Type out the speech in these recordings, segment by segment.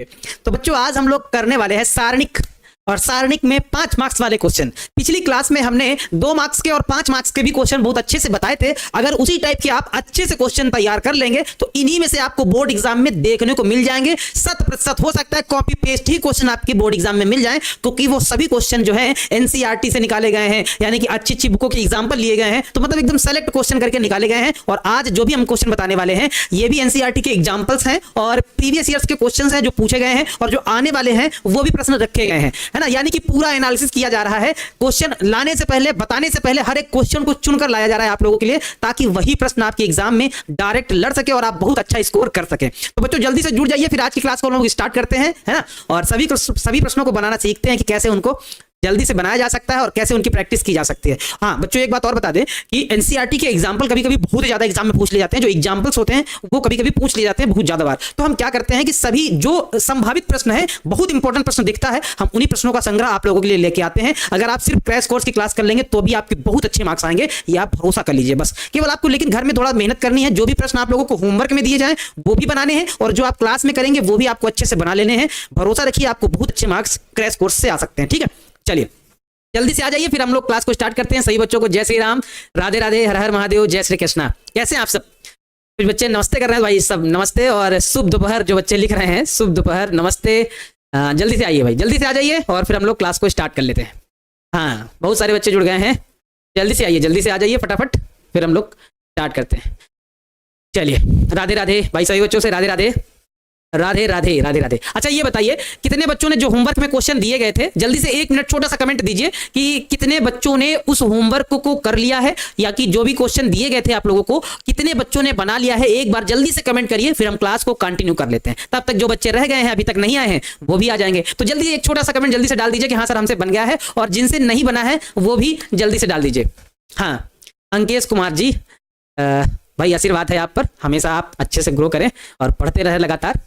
तो बच्चों आज हम लोग करने वाले हैं सारणिक, और सारणिक में 5 मार्क्स वाले क्वेश्चन। पिछली क्लास में हमने 2 मार्क्स के और 5 मार्क्स के भी क्वेश्चन बहुत अच्छे से बताए थे। अगर उसी टाइप के आप अच्छे से क्वेश्चन तैयार कर लेंगे तो इन्हीं में से आपको बोर्ड एग्जाम में देखने को मिल जाएंगे। 100% हो सकता है कॉपी पेस्ट ही क्वेश्चन आपकी बोर्ड एग्जाम में मिल जाए, क्योंकि वो सभी क्वेश्चन जो है एनसीईआरटी से निकाले गए हैं, यानी कि अच्छी अच्छी बुकों के एग्जाम्पल लिए गए हैं। तो मतलब एकदम सेलेक्ट क्वेश्चन करके निकाले गए हैं। और आज जो भी हम क्वेश्चन बताने वाले हैं ये भी एनसीईआरटी के एग्जाम्पल्स हैं और प्रीवियस ईयर्स के क्वेश्चन हैं जो पूछे गए हैं, और जो आने वाले हैं वो भी प्रश्न रखे गए हैं, है ना। यानी कि पूरा एनालिसिस किया जा रहा है। क्वेश्चन लाने से पहले, बताने से पहले हर एक क्वेश्चन को चुनकर लाया जा रहा है आप लोगों के लिए, ताकि वही प्रश्न आपके एग्जाम में डायरेक्ट लड़ सके और आप बहुत अच्छा स्कोर कर सके। तो बच्चों जल्दी से जुड़ जाइए, फिर आज की क्लास को हम लोग स्टार्ट करते हैं, है ना। और सभी प्रश्नों को बनाना सीखते हैं कि कैसे उनको जल्दी से बनाया जा सकता है और कैसे उनकी प्रैक्टिस की जा सकती है। हाँ बच्चों एक बात और बता दें कि एनसीईआरटी के एग्जाम्पल कभी कभी बहुत ज्यादा एग्जाम में पूछ लिए जाते हैं। जो एग्जाम्पल्स होते हैं वो कभी कभी पूछ लिए जाते हैं बहुत ज्यादा बार। तो हम क्या करते हैं कि सभी जो संभावित प्रश्न है, बहुत इंपॉर्टेंट प्रश्न दिखता है, हम उन्हीं प्रश्नों का संग्रह आप लोगों के लिए लेके आते हैं। अगर आप सिर्फ क्रैश कोर्स की क्लास कर लेंगे तो भी आपके बहुत अच्छे मार्क्स आएंगे, ये आप भरोसा कर लीजिए। बस केवल आपको लेकिन घर में थोड़ा मेहनत करनी है। जो भी प्रश्न आप लोगों को होमवर्क में दिए जाए वो भी बनाने हैं, और जो आप क्लास में करेंगे वो भी आपको अच्छे से बना लेने हैं। भरोसा रखिए आपको बहुत अच्छे मार्क्स क्रैश कोर्स से आ सकते हैं। ठीक है, चलिए जल्दी से आ जाइए, फिर हम लोग क्लास को स्टार्ट करते हैं। सही बच्चों को जय श्री राम, राधे राधे, हर हर महादेव, जय श्री कृष्णा। कैसे हैं आप सब? कुछ बच्चे नमस्ते कर रहे हैं भाई, सब नमस्ते, और शुभ दोपहर जो बच्चे लिख रहे हैं, शुभ दोपहर, नमस्ते। जल्दी से आइए भाई, जल्दी से आ जाइए और फिर हम लोग क्लास को स्टार्ट कर लेते हैं। हाँ बहुत सारे बच्चे जुड़ गए हैं, जल्दी से आइए, जल्दी से आ जाइए फटाफट, फिर हम लोग स्टार्ट करते हैं। चलिए राधे राधे भाई, सभी बच्चों से राधे राधे, राधे राधे, राधे राधे। अच्छा ये बताइए कितने बच्चों ने जो होमवर्क में क्वेश्चन दिए गए थे, जल्दी से 1 मिनट छोटा सा कमेंट दीजिए कि कितने बच्चों ने उस होमवर्क को कर लिया है, या कि जो भी क्वेश्चन दिए गए थे आप लोगों को कितने बच्चों ने बना लिया है। एक बार जल्दी से कमेंट करिए, फिर हम क्लास को कंटिन्यू कर लेते हैं। तब तक जो बच्चे रह गए हैं, अभी तक नहीं आए हैं, वो भी आ जाएंगे। तो जल्दी एक छोटा सा कमेंट जल्दी से डाल दीजिए कि हाँ सर हमसे बन गया है, और जिनसे नहीं बना है वो भी जल्दी से डाल दीजिए। हाँ अंकेश कुमार जी, भाई आशीर्वाद है आप पर, हमेशा आप अच्छे से ग्रो करें और पढ़ते रहे लगातार।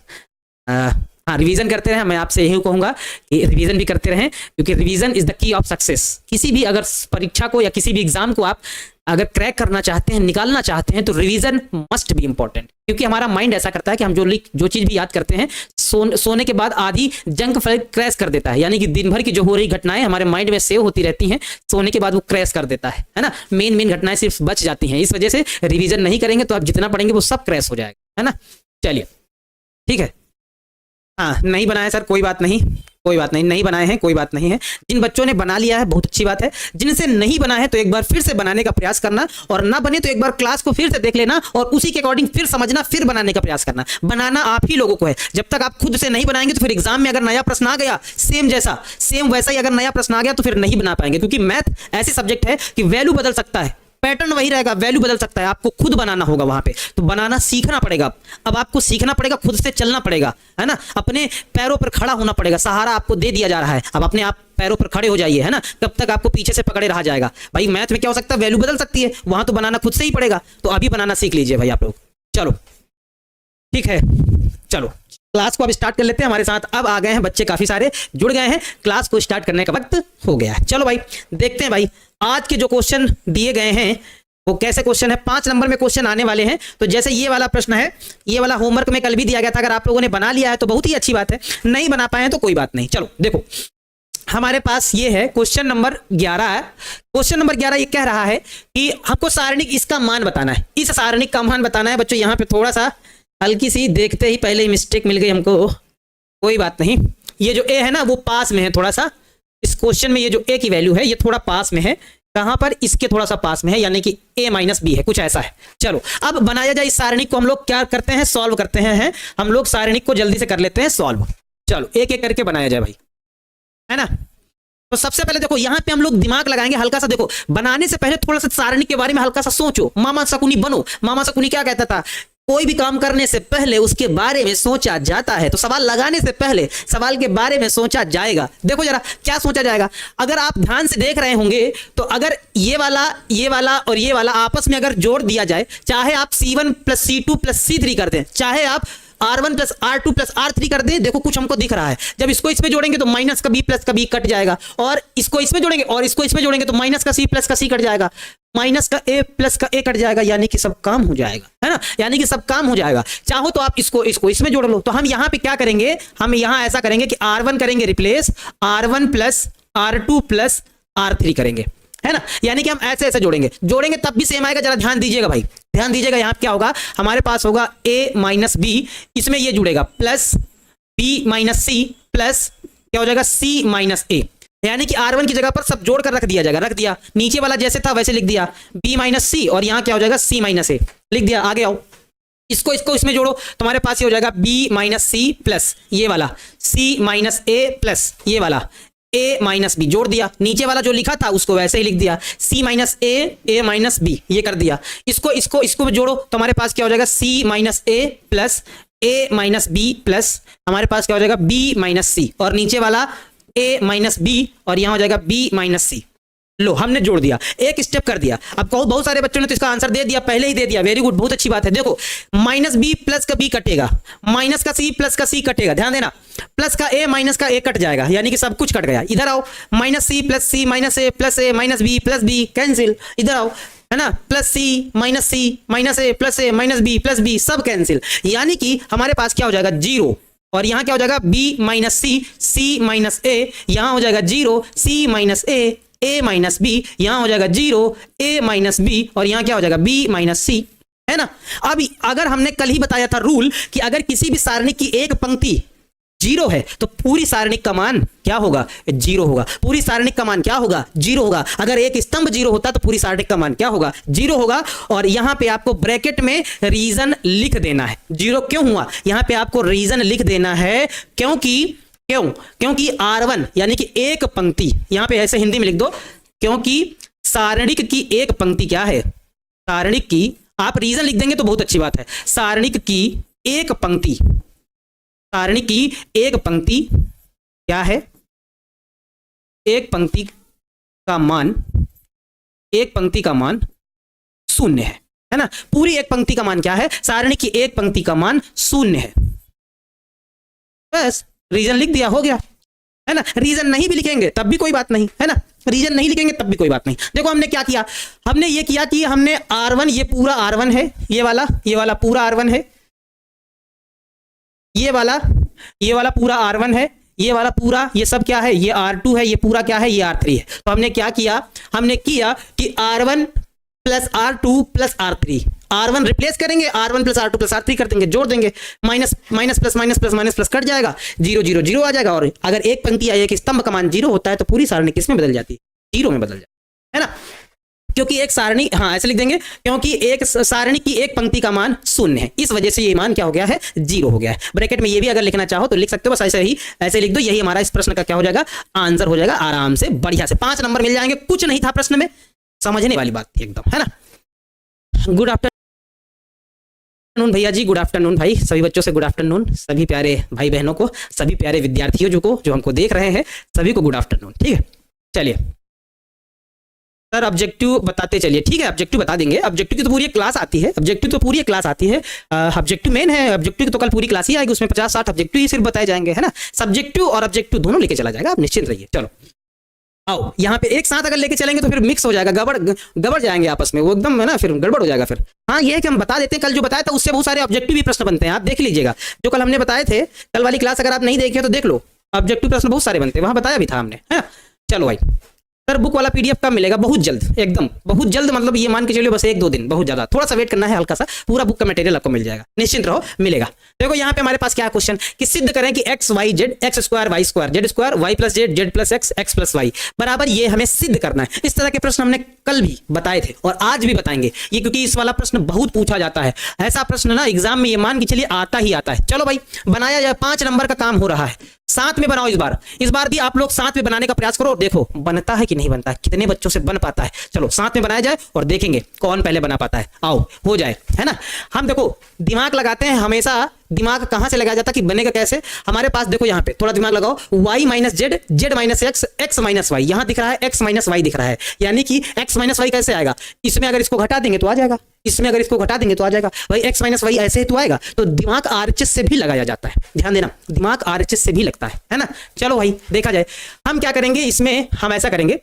हाँ रिवीजन करते रहें, मैं आपसे यही कहूंगा कि रिवीजन भी करते रहें, क्योंकि revision is the key of success. किसी भी अगर परीक्षा को या किसी भी एग्जाम को आप अगर क्रैक करना चाहते हैं, निकालना चाहते हैं, तो रिवीजन मस्ट बी इंपॉर्टेंट। क्योंकि हमारा माइंड ऐसा करता है कि हम जो चीज भी याद करते हैं सोने के बाद आधी जंक फाइल क्रैश कर देता है। यानी कि दिन भर की जो हो रही घटनाएं हमारे माइंड में सेव होती रहती हैं, सोने के बाद वो क्रैश कर देता है ना। मेन घटनाएं सिर्फ बच जाती हैं। इस वजह से रिवीजन नहीं करेंगे तो आप जितना पढ़ेंगे वो सब क्रैश हो जाएगा, है ना। चलिए ठीक है। हाँ नहीं बनाया सर, कोई बात नहीं, कोई बात नहीं, नहीं बनाए हैं कोई बात नहीं है। जिन बच्चों ने बना लिया है बहुत अच्छी बात है। जिनसे नहीं बना है तो एक बार फिर से बनाने का प्रयास करना, और ना बने तो एक बार क्लास को फिर से देख लेना और उसी के अकॉर्डिंग फिर समझना, फिर बनाने का प्रयास करना। बनाना आप ही लोगों को है। जब तक आप खुद से नहीं बनाएंगे तो फिर एग्जाम में अगर नया प्रश्न आ गया सेम वैसा ही अगर नया प्रश्न आ गया तो फिर नहीं बना पाएंगे। क्योंकि मैथ ऐसी सब्जेक्ट है कि वैल्यू बदल सकता है, पैटर्न वही रहेगा, वैल्यू बदल सकता है। आपको खुद बनाना होगा वहां पे, तो बनाना सीखना पड़ेगा। अब आपको सीखना पड़ेगा, खुद से चलना पड़ेगा, है ना। अपने पैरों पर खड़ा होना पड़ेगा। सहारा आपको दे दिया जा रहा है, अब अपने आप पैरों पर खड़े हो जाइए, है ना। कब तक आपको पीछे से पकड़े रहा जाएगा भाई। मैथ में क्या हो सकता है, वैल्यू बदल सकती है, वहां तो बनाना खुद से ही पड़ेगा। तो अभी बनाना सीख लीजिए भाई आप लोग। चलो ठीक है, चलो क्लास को अब स्टार्ट कर लेते हैं। हमारे साथ अब आ गए हैं बच्चे, काफी सारे जुड़ गए हैं। क्लास को स्टार्ट करने का वक्त हो गया है। चलो भाई देखते हैं भाई आज के जो क्वेश्चन दिए गए हैं वो कैसे क्वेश्चन है। 5 नंबर में क्वेश्चन आने वाले हैं। तो जैसे ये वाला प्रश्न है, ये वाला होमवर्क में कल भी दिया गया था। अगर आप लोगों ने बना लिया है तो बहुत ही अच्छी बात है, नहीं बना पाए तो कोई बात नहीं। चलो देखो हमारे पास ये है क्वेश्चन नंबर 11 है। क्वेश्चन नंबर 11 ये कह रहा है कि हमको सारणिक इसका मान बताना है। इस सारणिक का मान बताना है। बच्चों यहाँ पे थोड़ा सा हल्की सी देखते ही पहले ही मिस्टेक मिल गई हमको, कोई बात नहीं। ये जो ए है ना वो पास में है थोड़ा सा। इस क्वेश्चन में ये जो ए की वैल्यू है ये थोड़ा पास में है। कहां पर, इसके थोड़ा सा पास में है, यानी कि a माइनस बी है, कुछ ऐसा है। चलो अब बनाया जाए इस सारणिक को। हम लोग क्या करते हैं, सॉल्व करते हैं। हम लोग सारणिक को जल्दी से कर लेते हैं सॉल्व। चलो एक एक करके बनाया जाए भाई, है ना। तो सबसे पहले देखो यहां पे हम लोग दिमाग लगाएंगे हल्का सा। देखो बनाने से पहले थोड़ा सा सारणिक के बारे में हल्का सा सोचो। मामा शकुनी बनो। मामा शकुनी क्या कहता था, कोई भी काम करने से पहले उसके बारे में सोचा जाता है। तो सवाल लगाने से पहले सवाल के बारे में सोचा जाएगा। देखो जरा क्या सोचा जाएगा। अगर आप ध्यान से देख रहे होंगे तो अगर ये वाला और ये वाला आपस में अगर जोड़ दिया जाए, चाहे आप C1 + C2 + C3 कर दें, चाहे आप R1 plus R2 plus R3 कर दे, देखो कुछ हमको दिख रहा है। जब इसको इसमें जोड़ेंगे तो माइनस का B प्लस का B कट जाएगा, और इसको इसमें जोड़ेंगे और इसको इसमें जोड़ेंगे तो माइनस का C प्लस का C कट जाएगा, माइनस का A प्लस का A कट जाएगा, यानी कि सब काम हो जाएगा, है ना, यानी कि सब काम हो जाएगा। चाहो तो आप इसको इसको इसमें जोड़ लो। तो हम यहाँ पे क्या करेंगे, हम यहाँ ऐसा करेंगे कि R1 करेंगे replace R1 plus R2 plus R3 करेंगे, है ना, यानी कि हम ऐसे ऐसे जोड़ेंगे तब भी सेम आएगा। जरा ध्यान दीजिएगा भाई, ध्यान दीजिएगा। यहाँ क्या होगा, हमारे पास होगा A माइनस B, इसमें ये जुड़ेगा plus B minus C plus क्या हो जाएगा C माइनस A, यानी कि R1 की जगह पर सब जोड़ कर रख दिया जाएगा, रख दिया, नीचे वाला जैसे था वैसे लिख दिया, B माइनस C, और यहाँ क्या हो जाएगा C माइनस A लिख दिया। आगे आओ, इसको इसको इसमें जोड़ो, तुम्हारे पास ये हो जाएगा B माइनस C प्लस ये वाला C माइनस A प्लस ये वाला A माइनस B, जोड़ दिया, नीचे वाला जो लिखा था उसको वैसे ही लिख दिया, C minus A minus B, ये कर दिया। इसको इसको इसको जोड़ो, तुम्हारे पास क्या हो जाएगा C minus A plus A minus B plus हमारे पास क्या हो जाएगा B माइनस C, और नीचे वाला A माइनस B, और यहाँ हो जाएगा B माइनस C। लो, हमने जोड़ दिया, एक स्टेप कर दिया। अब कहो बहुत सारे बच्चों ने तो इसका आंसर दे दिया, पहले ही दे दिया, वेरी गुड, बहुत अच्छी बात है। देखो माइनस B प्लस का B कटेगा, माइनस का C प्लस का C कटेगा, ध्यान देना, प्लस का A माइनस का A कट जाएगा, यानी कि सब कुछ कट गया। इधर आओ, minus C plus C minus A plus A minus B plus B cancel, इधर आओ, है ना, plus C minus A plus A minus B plus B सब कैंसिल, यानी कि हमारे पास क्या हो जाएगा 0, और यहाँ क्या हो जाएगा B minus C minus A, यहाँ हो जाएगा 0 C minus A minus B, यहाँ हो जाएगा 0 A माइनस B, और यहाँ क्या हो जाएगा B माइनस C, है ना। अब अगर हमने कल ही बताया था रूल कि अगर किसी भी सारणी की एक पंक्ति 0 है तो पूरी सारणी का मान क्या होगा, 0 होगा। पूरी सारणी का मान क्या होगा, 0 होगा। अगर एक स्तंभ 0 होता तो पूरी सारणी का मान क्या होगा, 0 होगा। और यहां पे आपको ब्रैकेट में रीजन लिख देना है, 0 क्यों हुआ, यहां पे आपको रीजन लिख देना है, क्योंकि R1 यानी कि एक पंक्ति, यहां पे ऐसे हिंदी में लिख दो, क्योंकि सारणिक की एक पंक्ति क्या है, सारणिक की, आप रीजन लिख देंगे तो बहुत अच्छी बात है, सारणिक की एक पंक्ति, सारणी की एक पंक्ति क्या है, एक पंक्ति का मान, एक पंक्ति का मान 0 है ना। पूरी एक पंक्ति का मान क्या है, सारणी की एक पंक्ति का मान 0 है। बस रीजन लिख दिया, हो गया, है ना। रीजन नहीं भी लिखेंगे तब भी कोई बात नहीं, है ना, रीजन नहीं लिखेंगे तब भी कोई बात नहीं। देखो हमने क्या किया, हमने ये किया कि हमने R1, ये पूरा R1 है, ये वाला पूरा R1 है, ये वाला पूरा R1 है, ये वाला पूरा, ये सब क्या है, ये R2 है, ये पूरा क्या है, ये R3 है। तो हमने क्या किया, हमने किया कि R1 plus R2 plus R3, R1 replace करेंगे, R1 plus R2 plus R3 कर देंगे, जोड़ देंगे, minus minus plus minus plus minus plus cut जाएगा, 0 0 0 आ जाएगा। और अगर एक पंक्ति या एक स्तंभ का मान 0 होता है तो पूरी सारणी किस में बदल जाती है, 0 में बदल जाती है ना। क्योंकि एक सारणी, हाँ ऐसे लिख देंगे, क्योंकि एक सारणी की एक पंक्ति का मान 0 है, इस वजह से ये मान क्या हो गया है, 0 हो गया है। ब्रैकेट में ये भी अगर लिखना चाहो तो लिख सकते हो, बस ऐसे ही ऐसे लिख दो, यही हमारा इस प्रश्न का क्या हो जाएगा, आंसर हो जाएगा, आराम से बढ़िया से 5 नंबर मिल जाएंगे। कुछ नहीं था प्रश्न में, समझने वाली बात थी एकदम, है ना। गुड आफ्टरनून भैया जी, गुड आफ्टरनून भाई, सभी बच्चों से गुड आफ्टरनून, सभी प्यारे भाई बहनों को, सभी प्यारे विद्यार्थियों जो हमको देख रहे हैं, सभी को गुड आफ्टरनून। ठीक है, चलिए सर ऑब्जेक्टिव बताते चलिए, ठीक है, ऑब्जेक्टिव बता देंगे। ऑब्जेक्टिव की तो पूरी क्लास आती है, ऑब्जेक्टिव तो पूरी क्लास आती है, ऑब्जेक्टिव मेन है, ऑब्जेक्टिव तो कल पूरी क्लास ही आएगी, उसमें 50-60 ऑब्जेक्टिव ही सिर्फ बताए जाएंगे, है ना। सब्जेक्टिव और ऑब्जेक्टिव दोनों लेके चला जाएगा, आप निश्चिंत रहिए। चलो आओ, यहाँ पे एक साथ अगर लेके चलेंगे तो फिर मिक्स हो जाएगा, गड़बड़ जाएंगे आपस में, वो एकदम है ना, फिर गड़बड़ हो जाएगा फिर। हाँ ये है कि हम बता देते हैं, कल जो बताया था उससे बहुत सारे ऑब्जेक्टिव भी प्रश्न बनते हैं, आप देख लीजिएगा, जो कल हमने बताए थे, कल वाली क्लास अगर आप नहीं देखे तो देख लो, ऑब्जेक्टिव प्रश्न बहुत सारे बनते हैं, वहां बताया भी था हमने, है। चलो भाई, सर बुक वाला PDF कब मिलेगा, बहुत जल्द, एकदम बहुत जल्द, मतलब ये मान के चलिए बस 1-2 दिन, बहुत ज्यादा, थोड़ा सा वेट करना है हल्का सा, पूरा बुक का मटेरियल आपको मिल जाएगा, निश्चिंत रहो, मिलेगा। देखो यहाँ पे हमारे पास क्या क्वेश्चन कि सिद्ध करें कि x y z x square y square z square y plus z z plus x प्लस वाई बराबर, ये हमें सिद्ध करना है। इस तरह के प्रश्न हमने कल भी बताए थे और आज भी बताएंगे, ये क्योंकि इस वाला प्रश्न बहुत पूछा जाता है, ऐसा प्रश्न ना एग्जाम में ये मान के चलिए आता ही आता है। चलो भाई बनाया जाए, 5 नंबर का काम हो रहा है, साथ में बनाओ, इस बार भी आप लोग साथ में बनाने का प्रयास करो, देखो बनता है कि नहीं बनता है, कितने बच्चों से बन पाता है। चलो साथ में बनाया जाए और देखेंगे कौन पहले बना पाता है, आओ हो जाए, है ना। हम देखो दिमाग लगाते हैं हमेशा दिमाग कहां से लगाया जाता कि बनेगा कैसे। हमारे पास देखो यहाँ पे थोड़ा दिमाग लगाओ, y minus Z, Z minus X, X minus Y, यहां दिख रहा है x माइनस वाई दिख रहा है, यानी कि x माइनस वाई कैसे आएगा, इसमें अगर इसको घटा देंगे तो आ जाएगा, इसमें अगर इसको घटा देंगे तो आ जाएगा भाई, x माइनस वाई ऐसे ही तो आएगा। तो दिमाग आरएचएस से भी लगाया जाता है, ध्यान देना, दिमाग आरएचएस से भी लगता है ना। चलो भाई देखा जाए, हम क्या करेंगे इसमें, हम ऐसा करेंगे,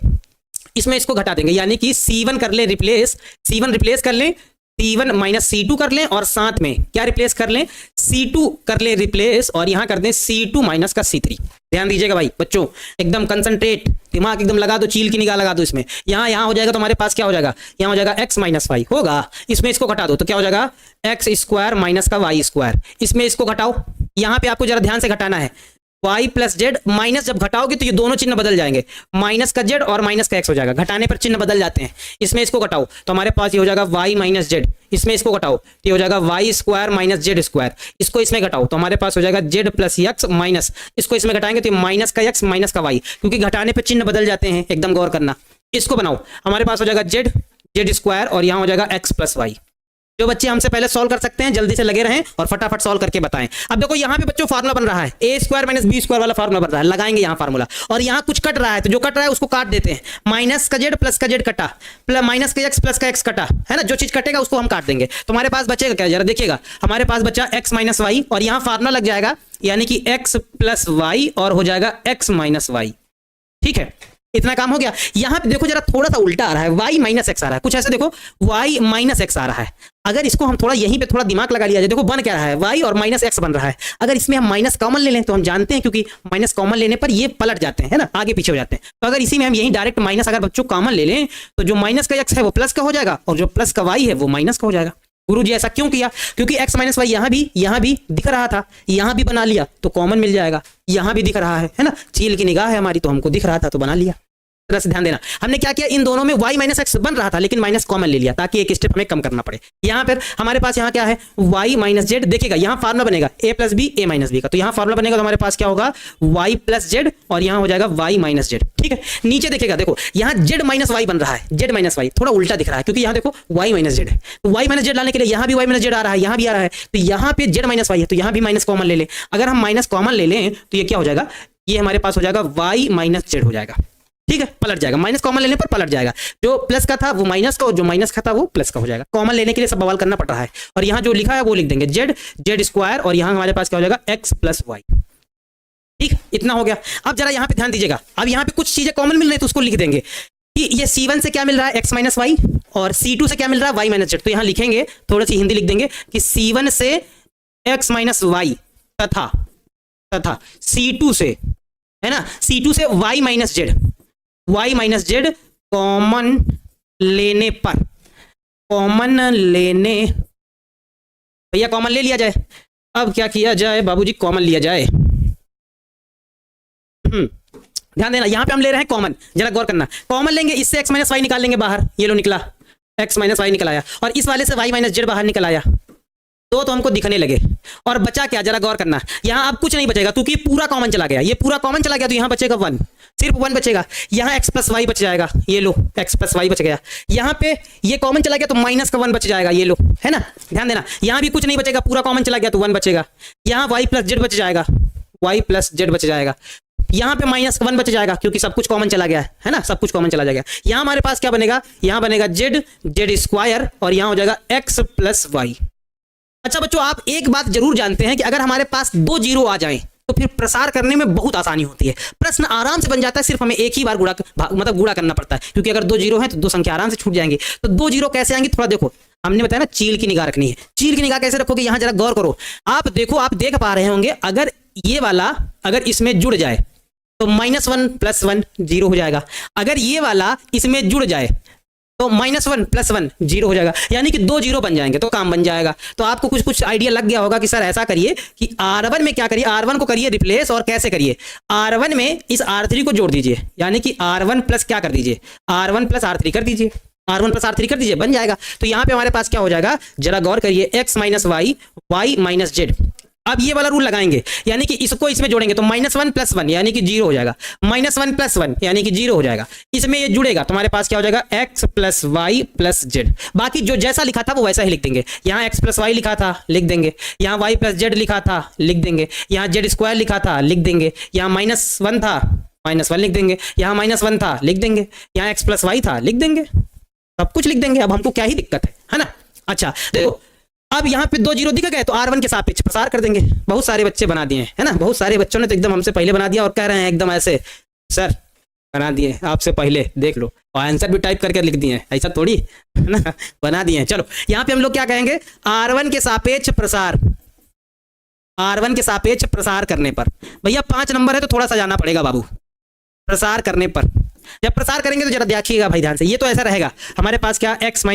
इसमें इसको घटा देंगे, यानी कि C1 कर ले रिप्लेस, C1 रिप्लेस कर लें, C1 माइनस C2 कर लें, और साथ में क्या रिप्लेस कर लें, C2 कर ले रिप्लेस, और यहां कर दें C2 माइनस का C3। ध्यान दीजिएगा भाई बच्चों, एकदम कंसंट्रेट, दिमाग एकदम लगा दो, चील की निगाह लगा दो इसमें। यहां हो जाएगा तो हमारे पास क्या हो जाएगा, यहां हो जाएगा x माइनस वाई होगा, इसमें इसको घटा दो तो क्या हो जाएगा एक्स स्क्वायर माइनस का वाई स्क्वायर, इसमें इसको घटाओ, यहां पे आपको जरा ध्यान से घटाना है, y प्लस जेड, माइनस जब घटाओगे तो ये दोनों चिन्ह बदल जाएंगे, माइनस का जेड और माइनस का एक्स हो जाएगा, घटाने पर चिन्ह बदल जाते हैं। इसमें इसको घटाओ तो हमारे पास ये हो जाएगा y माइनस जेड, इसमें इसको घटाओ तो ये हो जाएगा Y square minus Z square, इसको इसमें घटाओ तो हमारे पास हो जाएगा जेड प्लस एक्स माइनस, इसको इसमें घटाएंगे तो माइनस का एक्स माइनस का वाई, क्योंकि घटाने पर चिन्ह बदल जाते हैं, एकदम गौर करना। इसको बनाओ, हमारे पास हो जाएगा जेड, जेड स्क्वायर, और यहाँ हो जाएगा एक्स प्लस वाई। जो बच्चे हमसे पहले सॉल्व कर सकते हैं जल्दी से लगे रहें और फटाफट सॉल्व करके बताएं। अब देखो यहाँ पे बच्चों फार्मूला बन रहा है, ए स्क्वायर माइनस बी स्क्वायर वाला फार्मूला बन रहा है, लगाएंगे यहाँ फार्मूला, और यहाँ कुछ कट रहा है तो जो कट रहा है उसको काट देते हैं, माइनस का जेड प्लस का जेड कटा, प्लस माइनस का एक्स प्लस का एक्स कटा, है ना, जो चीज कटेगा उसको हम काट देंगे, तो हमारे पास बचेगा क्या, जरा देखिएगा, हमारे पास बचा एक्स माइनस वाई, और यहाँ फार्मूला लग जाएगा, यानी कि एक्स प्लस वाई और हो जाएगा एक्स माइनस वाई। ठीक है, इतना काम हो गया। यहां पे देखो जरा थोड़ा सा उल्टा आ रहा है, y माइनस एक्स आ रहा है, कुछ ऐसे देखो y माइनस एक्स आ रहा है, अगर इसको हम थोड़ा यहीं पे थोड़ा दिमाग लगा लिया जाए, देखो बन क्या रहा है, y और माइनस एक्स बन रहा है, अगर इसमें हम माइनस कॉमन ले लें तो हम जानते हैं क्योंकि माइनस कॉमन लेने पर ये पलट जाते हैं, है ना, आगे पीछे हो जाते हैं, तो अगर इसी में हम यहीं डायरेक्ट माइनस अगर बच्चों कॉमन ले लें तो जो माइनस का एक्स है वो प्लस का हो जाएगा, और जो प्लस का y है वो माइनस का हो जाएगा। गुरु जी ऐसा क्यों किया, क्योंकि x माइनस वाई यहाँ भी दिख रहा था, यहाँ भी बना लिया तो कॉमन मिल जाएगा, यहाँ भी दिख रहा है ना, चील की निगाह है हमारी, तो हमको दिख रहा था तो बना लिया। तरह से ध्यान देना, हमने क्या किया, इन दोनों में y माइनस एक्स बन रहा था लेकिन माइनस कॉमन ले लिया ताकि एक स्टेप हमें कम करना पड़े। यहाँ पर हमारे पास यहाँ क्या है, y माइनस जेड, देखिएगा यहाँ फार्मूला बनेगा a plus B A minus B का, तो यहाँ फार्मूला बनेगा तो हमारे पास क्या होगा y प्लस जेड, और यहाँ हो जाएगा y माइनस जेड। ठीक है, नीचे देखिएगा, देखो यहाँ z माइनस वाई बन रहा है, z माइनस वाई थोड़ा उल्टा दिख रहा है क्योंकि यहाँ देखो y माइनस जेड है, तो y माइनस जेड लाने के लिए यहाँ भी y माइनस जेड आ रहा है, यहाँ भी आ रहा है, तो यहाँ पे z माइनस वाई है तो यहाँ भी माइनस कॉमन ले लें, अगर हम माइनस कॉमन ले लें तो ये क्या हो जाएगा, ये हमारे पास हो जाएगा y माइनस जेड हो जाएगा। ठीक है, पलट जाएगा, माइनस कॉमन लेने पर पलट जाएगा, जो प्लस का था वो माइनस का और जो माइनस का था वो प्लस का हो जाएगा। कॉमन लेने के लिए सब बवाल करना पड़ रहा है, और यहाँ जो लिखा है वो लिख देंगे जेड, जेड स्क्वायर, और यहाँ हमारे पास क्या हो जाएगा एक्स प्लस वाई। ठीक, इतना हो गया। अब जरा यहाँ पे ध्यान दीजिएगा, अब यहाँ पे कुछ चीजें कॉमन मिल रही है तो उसको लिख देंगे कि ये C1 से क्या मिल रहा है एक्स माइनस वाई, और C2 से क्या मिल रहा है वाई माइनस जेड, तो यहाँ लिखेंगे थोड़ी सी हिंदी लिख देंगे कि C1 से एक्स माइनस वाई तथा C2 से, है ना, C2 से Y minus Z, y minus Z common लेने पर, कॉमन लेने, भैया कॉमन ले लिया जाए, अब क्या किया जाए बाबूजी, कॉमन लिया जाए। ध्यान देना, यहां पे हम ले रहे हैं कॉमन, जरा गौर करना, कॉमन लेंगे इससे x माइनस वाई निकाल लेंगे बाहर, ये लो निकला x माइनस वाई निकल आया, और इस वाले से y माइनस जेड बाहर निकल आया, दो तो हमको दिखने लगे, और बचा क्या, जरा गौर करना, यहाँ अब कुछ नहीं बचेगा क्योंकि पूरा कॉमन चला गया, ये पूरा कॉमन चला गया तो यहाँ बचेगा 1, सिर्फ 1 बचेगा, यहाँ x प्लस वाई बच जाएगा, ये लो x प्लस वाई बच गया, यहाँ पे ये कॉमन चला गया तो माइनस का 1 बच जाएगा, ये लो, है ना, ध्यान देना, यहाँ भी कुछ नहीं बचेगा, पूरा कॉमन चला गया तो 1 बचेगा, यहाँ y प्लस जेड बच जाएगा, y प्लस जेड बच जाएगा, यहाँ पे माइनस का 1 बच जाएगा क्योंकि सब कुछ कॉमन चला गया है ना, सब कुछ कॉमन चला जाएगा, यहाँ हमारे पास क्या बनेगा, यहाँ बनेगा जेड, जेड स्क्वायर, और यहाँ हो जाएगा x प्लस वाई। अच्छा बच्चों, आप एक बात जरूर जानते हैं कि अगर हमारे पास 2 जीरो आ जाएं तो फिर प्रसार करने में बहुत आसानी होती है, प्रश्न आराम से बन जाता है, सिर्फ हमें एक ही बार गुणा करना पड़ता है, क्योंकि अगर 2 जीरो हैं तो 2 संख्या आराम से छूट जाएंगी। तो 2 जीरो कैसे आएंगे, थोड़ा देखो, हमने बताया ना चील की निगाह रखनी है, चील की निगाह कैसे रखोगे, यहां जरा गौर करो, आप देखो, आप देख पा रहे होंगे, अगर ये वाला अगर इसमें जुड़ जाए तो -1 + 1 0 हो जाएगा, अगर ये वाला इसमें जुड़ जाए तो -1 + 1 0 हो जाएगा, यानी कि 2 जीरो बन जाएंगे तो काम बन जाएगा। तो आपको कुछ आइडिया लग गया होगा कि सर ऐसा करिए कि R1 में क्या करिए, R1 को करिए रिप्लेस, और कैसे करिए, R1 में इस R3 को जोड़ दीजिए, यानी कि R1 प्लस क्या कर दीजिए, R1 प्लस R3 कर दीजिए, R1 प्लस R3 कर दीजिए, बन जाएगा। तो यहाँ पे हमारे पास क्या हो जाएगा, जरा गौर करिए, x minus Y, Y minus Z. अब ये वाला रूल लगाएंगे, यानी कि इसको इसमें जोड़ेंगे तो -1 + 1 यानी कि 0 हो जाएगा, -1 + 1 यानी कि 0 हो जाएगा। इसमें ये जुड़ेगा तो हमारे पास क्या हो जाएगा, x + y + z। बाकी जो जैसा लिखा था वो वैसा ही लिख देंगे। यहाँ x + y लिखा था लिख देंगे, यहाँ y + z लिखा था लिख देंगे, यहाँ z² लिखा था लिख देंगे, यहाँ -1 था -1 लिख देंगे, यहाँ -1 था लिख देंगे, यहाँ x + y था लिख देंगे, सब कुछ लिख देंगे। अब हमको क्या ही दिक्कत है ना। अच्छा देखो, अब यहाँ पे 2 0 दिख गए तो R1 के सापेक्ष प्रसार कर देंगे। बहुत सारे बच्चे बना दिए है ना, बहुत सारे बच्चों ने तो एकदम हमसे पहले बना दिया और कह रहे हैं एकदम ऐसे, सर बना दिए आपसे पहले, देख लो, और आंसर भी टाइप करके लिख दिए, ऐसा थोड़ी है ना, बना दिए। चलो यहाँ पे हम लोग क्या कहेंगे, R1 के सापेक्ष प्रसार, R1 के सापेक्ष प्रसार करने पर, भैया 5 नंबर है तो थोड़ा सा जाना पड़ेगा बाबू। प्रसार करने पर, जब प्रसार करेंगे तो जरा देखिएगा भाई ध्यान से, ये तो ऐसा रहेगा हमारे पास क्या, x - y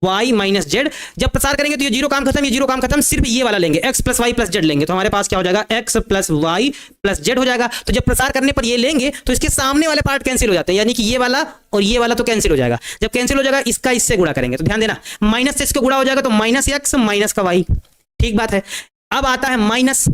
y - z। जब प्रसार करेंगे तो ये 0 काम खत्म, ये 0 काम खत्म, सिर्फ ये वाला लेंगे, x + y + z लेंगे तो हमारे पास क्या हो जाएगा, x + y + z हो जाएगा। तो जब प्रसार करने पर ये लेंगे तो इसके सामने वाले पार्ट कैंसिल हो जाते हैं, यानी कि ये वाला और ये वाला तो कैंसिल हो जाएगा। जब कैंसिल हो जाएगा इसका इससे गुणा करेंगे तो ध्यान देना, माइनस से इसको गुणा हो जाएगा तो -x -y, ठीक बात है। अब आता है माइनस,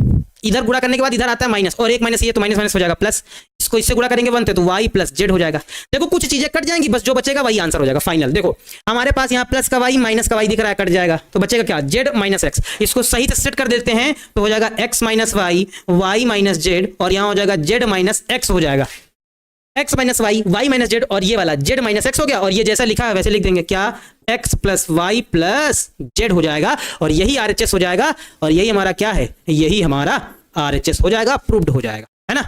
इधर गुणा करने के बाद इधर आता है माइनस, और एक माइनस ये तो माइनस हो जाएगा प्लस, इसको इससे गुणा करेंगे बनते तो y + z हो जाएगा। देखो कुछ चीजें कट जाएंगी, बस जो बचेगा वही आंसर हो जाएगा फाइनल। देखो हमारे पास यहाँ प्लस का y माइनस का y दिख रहा है, कट जाएगा तो बचेगा क्या, z - x। इसको सही से सेट कर देते हैं तो हो जाएगा x - y y - z, और यहाँ हो जाएगा z - x हो जाएगा, x - y y - z, और ये वाला z - x हो गया, और ये जैसा लिखा है वैसे लिख देंगे, क्या x + y + z हो जाएगा, और यही RHS हो जाएगा, और यही हमारा क्या है, यही हमारा RHS हो जाएगा, प्रूव्ड हो जाएगा, है ना,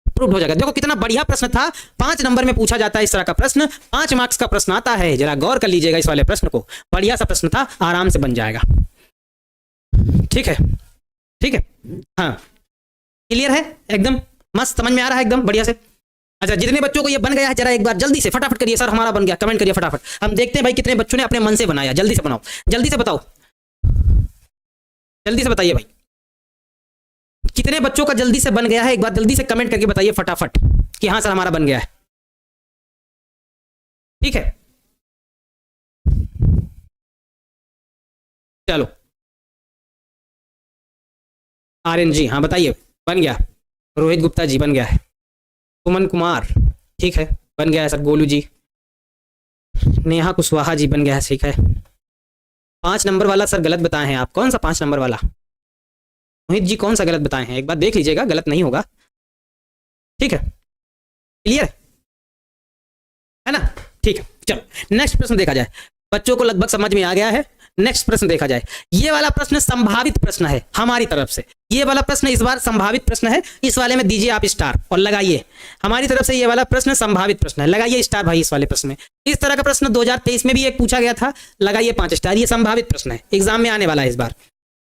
प्रूव्ड हो जाएगा। देखो कितना बढ़िया प्रश्न था, 5 नंबर में पूछा जाता है इस तरह का प्रश्न, 5 मार्क्स का प्रश्न आता है, जरा गौर कर लीजिएगा इस वाले प्रश्न को, बढ़िया सा प्रश्न था, आराम से बन जाएगा। ठीक है, ठीक है, हाँ क्लियर है, एकदम मस्त समझ में आ रहा है, एकदम बढ़िया से। अच्छा जितने बच्चों को ये बन गया है जरा एक बार जल्दी से फटाफट करिए, सर हमारा बन गया, कमेंट करिए फटाफट, हम देखते हैं भाई कितने बच्चों ने अपने मन से बनाया, जल्दी से बनाओ, जल्दी से बताओ, जल्दी से बताइए भाई कितने बच्चों का जल्दी से बन गया है, एक बार जल्दी से कमेंट करके बताइए फटाफट कि हाँ सर हमारा बन गया है। ठीक है चलो, आर्यन जी हाँ बताइए, बन गया, रोहित गुप्ता जी बन गया है, सुमन कुमार ठीक है बन गया है सर, गोलू जी, नेहा कुशवाहा जी बन गया है, ठीक है। 5 नंबर वाला सर गलत बताए हैं आप, कौन सा 5 नंबर वाला, मोहित जी कौन सा गलत बताए हैं, एक बार देख लीजिएगा, गलत नहीं होगा, ठीक है, क्लियर है ना, ठीक है। चलो नेक्स्ट प्रश्न देखा जाए, बच्चों को लगभग समझ में आ गया है, नेक्स्ट प्रश्न देखा जाए। ये वाला प्रश्न संभावित प्रश्न है हमारी तरफ से, ये वाला प्रश्न इस बार संभावित प्रश्न है, इस वाले में दीजिए आप स्टार और लगाइए, हमारी तरफ से ये वाला प्रश्न संभावित प्रश्न है, लगाइए स्टार भाई इस वाले प्रश्न में। इस तरह का प्रश्न 2023 में भी एक पूछा गया था, लगाइए 5 स्टार, ये संभावित प्रश्न है, एग्जाम में आने वाला है इस बार,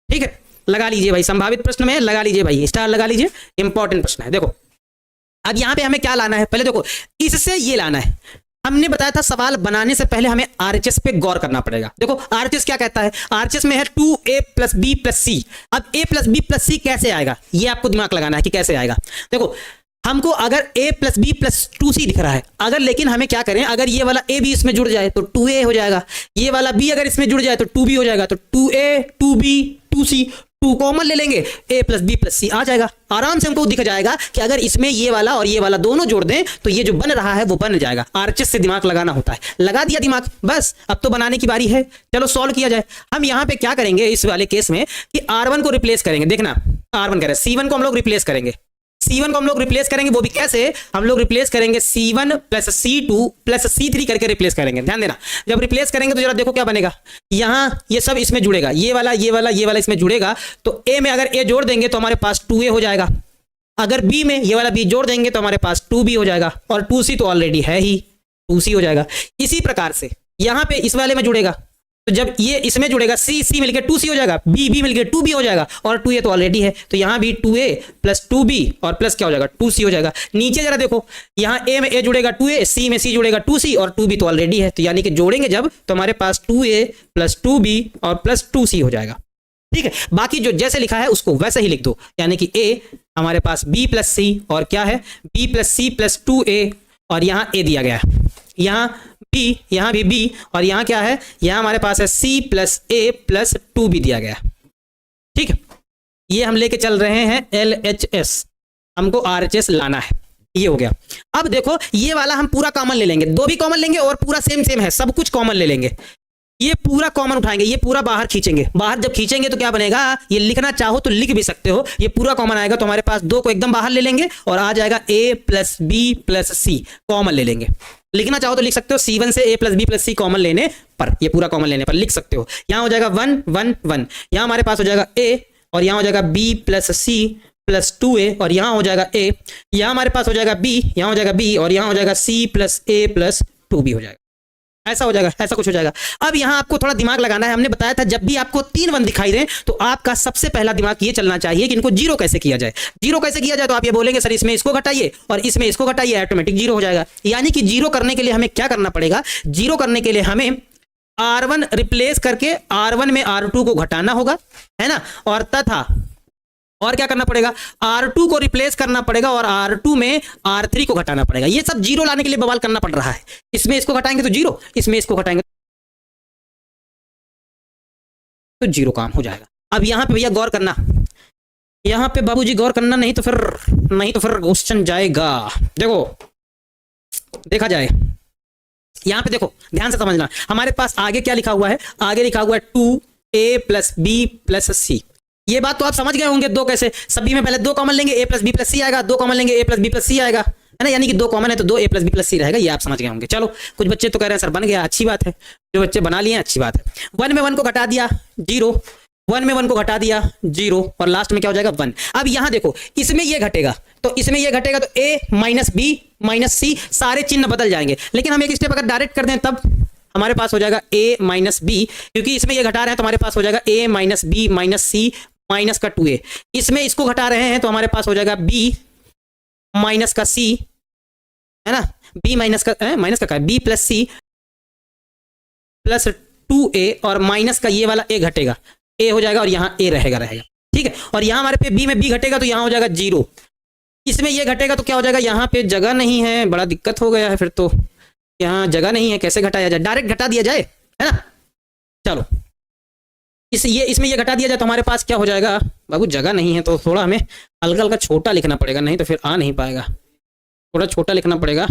ठीक है, लगा लीजिए भाई, संभावित प्रश्न में लगा लीजिए भाई स्टार लगा लीजिए, इंपॉर्टेंट प्रश्न है। देखो अब यहाँ पे हमें क्या लाना है, पहले देखो इससे ये लाना है, हमने बताया था सवाल बनाने से पहले हमें RHS पे गौर करना पड़ेगा। देखो RHS क्या कहता है, RHS में है 2a + b + c। अब a + b + c कैसे आएगा, ये आपको दिमाग लगाना है कि कैसे आएगा। देखो हमको अगर a + b + 2c दिख रहा है, अगर लेकिन हमें क्या करें, अगर ये वाला a भी इसमें जुड़ जाए तो 2a हो जाएगा, ये वाला b अगर इसमें जुड़ जाए तो 2b हो जाएगा, तो 2a 2b 2c, 2 कॉमन ले लेंगे, a + b + c आ जाएगा, आराम से हमको दिख जाएगा कि अगर इसमें ये वाला और ये वाला दोनों जोड़ दें तो ये जो बन रहा है वो बन जाएगा। RHS से दिमाग लगाना होता है, लगा दिया दिमाग, बस अब तो बनाने की बारी है, चलो सॉल्व किया जाए। हम यहाँ पे क्या करेंगे इस वाले केस में कि R1 को रिप्लेस करेंगे, देखना R1 कह रहे हैं, C1 को हम लोग रिप्लेस करेंगे, C1 को हम लोग रिप्लेस करेंगे, वो भी कैसे, हम लोग रिप्लेस करेंगे C1 + C2 + C3 करके रिप्लेस करेंगे। ध्यान देना, जब रिप्लेस करेंगे तो जरा देखो क्या बनेगा, यहाँ ये सब इसमें जुड़ेगा, ये वाला ये वाला ये वाला इसमें जुड़ेगा, तो A में अगर A जोड़ देंगे तो हमारे पास 2A हो जाएगा, अगर B में ये वाला B जोड़ देंगे तो हमारे पास 2B हो जाएगा, और 2C तो ऑलरेडी है ही, 2C हो जाएगा। इसी प्रकार से यहाँ पे इस वाले में जुड़ेगा, तो जब ये इसमें जुड़ेगा C मिलकर 2C हो जाएगा, B मिलकर 2B हो जाएगा, और 2A तो ऑलरेडी है, तो यहाँ भी 2A + 2B और प्लस क्या हो जाएगा 2C हो जाएगा। नीचे जरा देखो, यहाँ A में A जुड़ेगा 2A, C में C जुड़ेगा 2C, और 2B तो ऑलरेडी है, तो यानी कि जोड़ेंगे जब तो हमारे पास 2A + 2B और प्लस 2C हो जाएगा। ठीक है, बाकी जो जैसे लिखा है उसको वैसे ही लिख दो, यानी कि A हमारे पास B + C और क्या है B + C + 2A, और यहाँ A दिया गया है, यहाँ B, यहाँ भी B, और यहाँ क्या है, यहाँ हमारे पास है C + A + 2B दिया गया। ठीक है, ये हम लेके चल रहे हैं LHS, हमको RHS लाना है, ये हो गया। अब देखो ये वाला हम पूरा कॉमन ले लेंगे, दो भी कॉमन लेंगे और पूरा सेम सेम है, सब कुछ कॉमन ले लेंगे। ये पूरा कॉमन उठाएंगे, ये पूरा बाहर खींचेंगे, बाहर जब खींचेंगे तो क्या बनेगा, ये लिखना चाहो तो लिख भी सकते हो, ये पूरा कॉमन आएगा तो हमारे पास दो को एकदम बाहर ले लेंगे और आ जाएगा A plus B plus C, common ले लेंगे। लिखना चाहो तो लिख सकते हो C1 से A plus B plus C common लेने पर, ये पूरा कॉमन लेने पर लिख सकते हो। यहाँ हो जाएगा 1 1 1, यहाँ हमारे पास हो जाएगा A और यहाँ हो जाएगा B plus C plus 2A और यहाँ हो जाएगा A, यहाँ हमारे पास हो जाएगा B, यहाँ हो जाएगा B और यहाँ हो जाएगा C plus A plus 2B हो जाएगा, ऐसा हो जाएगा, ऐसा कुछ हो जाएगा। अब यहाँ आपको थोड़ा दिमाग लगाना है, हमने बताया था जब भी आपको 3 1 दिखाई दें तो आपका सबसे पहला दिमाग ये चलना चाहिए कि इनको जीरो कैसे किया जाए। जीरो कैसे किया जाए तो आप ये बोलेंगे सर इसमें इसको घटाइए और इसमें इसको घटाइए, ऑटोमेटिक जीरो हो जाएगा। यानी कि जीरो करने के लिए हमें क्या करना पड़ेगा, जीरो करने के लिए हमें R1 रिप्लेस करके R1 में R2 को घटाना होगा, है ना, और तथा और क्या करना पड़ेगा, R2 को रिप्लेस करना पड़ेगा और R2 में R3 को घटाना पड़ेगा। ये सब जीरो लाने के लिए बवाल करना पड़ रहा है। इसमें इसको घटाएंगे तो जीरो, इसमें इसको घटाएंगे तो जीरो काम हो जाएगा। अब यहां पे भैया गौर करना, यहां पे बाबूजी गौर करना, नहीं तो फिर क्वेश्चन जाएगा। देखो देखा जाए, यहां पे देखो ध्यान से समझना, हमारे पास आगे क्या लिखा हुआ है, आगे लिखा हुआ है 2A plus B plus C। ये बात तो आप समझ गए होंगे, दो कैसे, सभी में पहले दो कॉमन लेंगे A plus B plus C आएगा, दो कॉमन लेंगे A plus B plus C आएगा, है ना, यानी कि दो कॉमन है तो दो A plus B plus C रहेगा, ये आप समझ गए होंगे। चलो कुछ बच्चे तो कह रहे हैं सर बन गया, अच्छी बात है, जो बच्चे बना लिए अच्छी बात है। 1 में 1 को घटा दिया 0, 1 में 1 को घटा दिया 0 और लास्ट में क्या हो जाएगा 1। अब यहां देखो इसमें ये घटेगा तो इसमें ये घटेगा तो A minus B minus C, सारे चिन्ह बदल जाएंगे। लेकिन हम एक स्टेप अगर डायरेक्ट कर दें तब हमारे पास हो जाएगा A माइनस B, क्योंकि इसमें ये घटा रहे हैं तो हमारे पास हो जाएगा A minus B minus C minus का 2A। इसमें इसको घटा रहे हैं तो हमारे पास हो जाएगा B माइनस का C, है ना, B माइनस का B plus C plus 2A और माइनस का ये वाला A घटेगा, A हो जाएगा और यहाँ A रहेगा, ठीक है। और यहाँ हमारे पे B में B घटेगा तो यहाँ हो जाएगा 0, इसमें ये घटेगा तो क्या हो जाएगा, यहाँ पे जगह नहीं है, बड़ा दिक्कत हो गया है, फिर तो यहाँ जगह नहीं है, कैसे घटाया जाए, डायरेक्ट घटा दिया जाए, है ना। चलो इसमें ये घटा दिया जाए तो हमारे पास क्या हो जाएगा, बाबू जगह नहीं है तो थोड़ा हमें हल्का हल्का छोटा लिखना पड़ेगा, नहीं तो फिर आ नहीं पाएगा, थोड़ा छोटा लिखना पड़ेगा।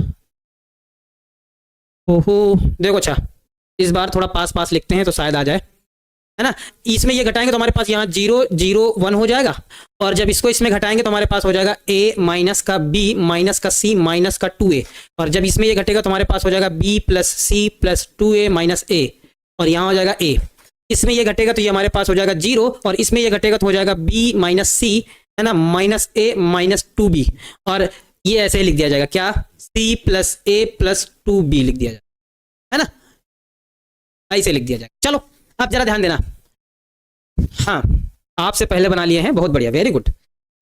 ओहो देखो, अच्छा इस बार थोड़ा पास पास लिखते हैं तो शायद आ जाए, है ना। इसमें ये घटाएंगे तो हमारे पास यहाँ 0 0 1 हो जाएगा और जब इसको इसमें घटाएंगे तो हमारे पास हो जाएगा A माइनस का B माइनस का C माइनस का 2A और जब इसमें ये घटेगा तो हमारे पास हो जाएगा B plus C plus 2A minus A और यहाँ हो जाएगा A। इसमें ये घटेगा तो ये हमारे पास हो जाएगा 0 और इसमें ये घटेगा तो हो जाएगा B माइनस C, है ना, माइनस A माइनस 2B और ये ऐसे ही लिख दिया जाएगा, क्या, C plus A plus 2B लिख दिया जाएगा, है ना, ऐसे लिख दिया जाएगा। चलो अब जरा ध्यान देना, हाँ आपसे पहले बना लिए हैं, बहुत बढ़िया, very good,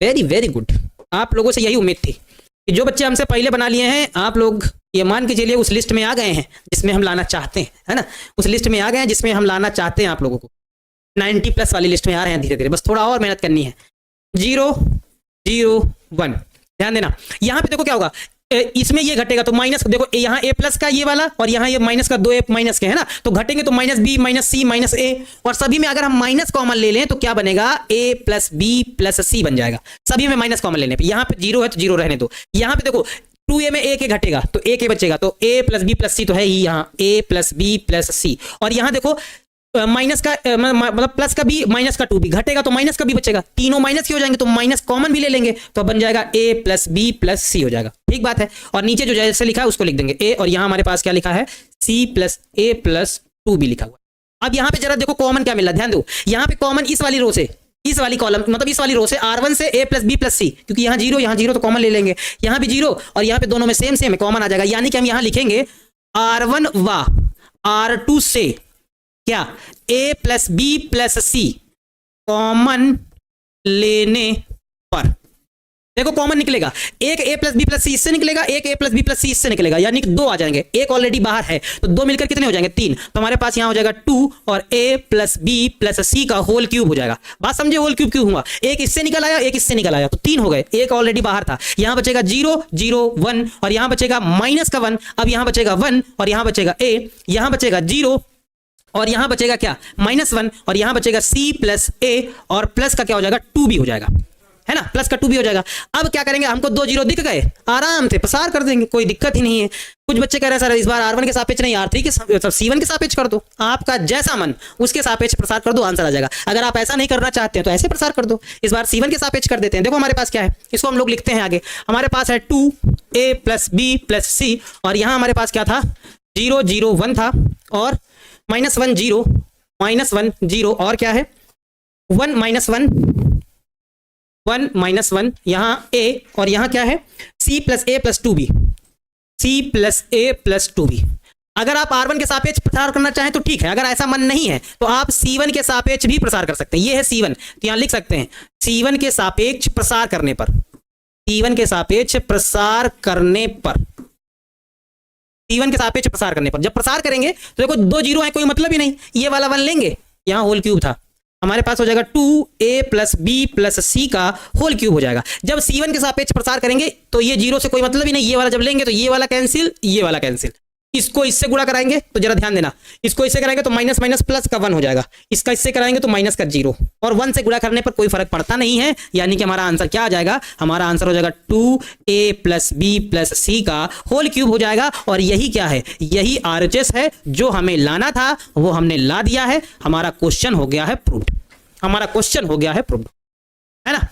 very very good. आप लोगों से यही उम्मीद थी कि जो बच्चे हमसे पहले बना लिए हैं आप लोग ये मान के चलिए उस लिस्ट में आ गए हैं जिसमें हम लाना चाहते हैं, है ना, उस लिस्ट में आ गए हैं जिसमें हम लाना चाहते हैं आप लोगों को, 90+ वाली लिस्ट में आ रहे हैं धीरे धीरे, बस थोड़ा और मेहनत करनी है। 0 0 1, ध्यान देना, यहाँ पे देखो क्या होगा, इसमें ये घटेगा तो माइनस, देखो यहाँ A प्लस का ये वाला और यहाँ ये माइनस का 2A माइनस के, है ना, तो घटेंगे तो minus B minus C minus A और सभी में अगर हम माइनस कॉमन ले लें तो क्या बनेगा, A plus B plus C बन जाएगा, सभी में माइनस कॉमन लेने पे। यहाँ पे 0 है तो 0 रहने दो, यहाँ पे देखो 2A में A के घटेगा तो A के बचेगा तो A plus B plus C तो है ही यहाँ A plus B plus C और यहाँ देखो माइनस का मतलब प्लस का B माइनस का 2B घटेगा तो माइनस का B बचेगा, तीनों माइनस के हो जाएंगे तो माइनस कॉमन भी ले लेंगे तो बन जाएगा A plus B plus C हो जाएगा, ठीक बात है। और नीचे जो जैसे लिखा है उसको लिख देंगे A और यहाँ हमारे पास क्या लिखा है, C plus A plus 2B लिखा हुआ है। अब यहाँ पे जरा देखो कॉमन क्या मिला, ध्यान दो, यहाँ पे कॉमन इस वाली रो से, इस वाली कॉलम मतलब इस वाली रो से R1 से A plus B plus C, क्योंकि यहाँ 0 तो कॉमन ले लेंगे, यहाँ भी 0 और यहाँ पे दोनों में सेम सेम है, कॉमन आ जाएगा, यानी कि हम यहाँ लिखेंगे R1 व R2 से क्या, A plus B plus C common लेने पर, देखो कॉमन निकलेगा, एक A plus B plus C इससे निकलेगा, एक A plus B plus C इससे निकलेगा, यानी कि 2 आ जाएंगे, एक ऑलरेडी बाहर है तो 2 मिलकर कितने हो जाएंगे, 3, तो हमारे पास यहाँ हो जाएगा 2 और A plus B plus C का होल क्यूब हो जाएगा। बात समझे, होल क्यूब क्यों हुआ, एक इससे निकल आया एक इससे निकल आया तो 3 हो गए, एक ऑलरेडी बाहर था, यहाँ बचेगा 0 0 1 और यहाँ बचेगा माइनस का 1, अब यहाँ बचेगा 1 और यहाँ बचेगा A, यहाँ बचेगा 0 और यहां बचेगा क्या, -1, और यहां बचेगा c प्लस a, और प्लस का क्या हो जाएगा 2b हो जाएगा, है ना, प्लस का 2b हो जाएगा। अब क्या करेंगे, हमको 2 जीरो दिख गए, आराम से प्रसार कर देंगे, कोई दिक्कत ही नहीं है। कुछ बच्चे कह रहे हैं सर इस बार r1 के सापेक्ष नहीं r3 के c1 के सापेक्ष कर दो, आपका जैसा मन उसके सापेक्ष प्रसार कर दो, आंसर आ जाएगा। अगर आप ऐसा नहीं करना चाहते हैं तो ऐसे प्रसार कर दो, इस बार c1 के सापेक्ष कर देते हैं। देखो हमारे पास क्या है, इसको हम लोग लिखते हैं आगे, हमारे पास है 2a plus b plus c, और यहां हमारे पास क्या था 0 0 1 था, और -1 0 और क्या है 1 -1 यहां a, और यहां क्या है c plus a plus 2b, c plus a plus 2b। अगर आप r1 के सापेक्ष प्रसार करना चाहें तो ठीक है, अगर ऐसा मन नहीं है तो आप c1 के सापेक्ष भी प्रसार कर सकते हैं। ये है c1, तो यहां लिख सकते हैं c1 के सापेक्ष प्रसार करने पर, c1 के सापेक्ष प्रसार करने पर, c1 के सापेक्ष प्रसार करने पर। जब प्रसार करेंगे तो देखो 2 जीरो है, कोई मतलब ही नहीं, ये वाला 1 लेंगे, यहां होल क्यूब था, हमारे पास हो जाएगा 2a plus b plus c का होल क्यूब हो जाएगा। जब c1 के सापेक्ष प्रसार करेंगे तो ये जीरो से कोई मतलब ही नहीं, ये वाला जब लेंगे तो ये वाला कैंसिल, ये वाला कैंसिल, इसको इससे गुणा कराएंगे तो जरा ध्यान देना, इसको इससे कराएंगे तो माइनस माइनस प्लस का 1 हो जाएगा, इसका इससे कराएंगे तो माइनस का 0, और 1 से गुणा करने पर कोई फर्क पड़ता नहीं है, यानी कि हमारा आंसर क्या आ जाएगा, हमारा आंसर हो जाएगा 2a plus b plus c का होल क्यूब हो जाएगा। और यही क्या है, यही RHS है, जो हमें लाना था वो हमने ला दिया है, हमारा क्वेश्चन हो गया है प्रूव्ड, हमारा क्वेश्चन हो गया है प्रूव्ड, है ना।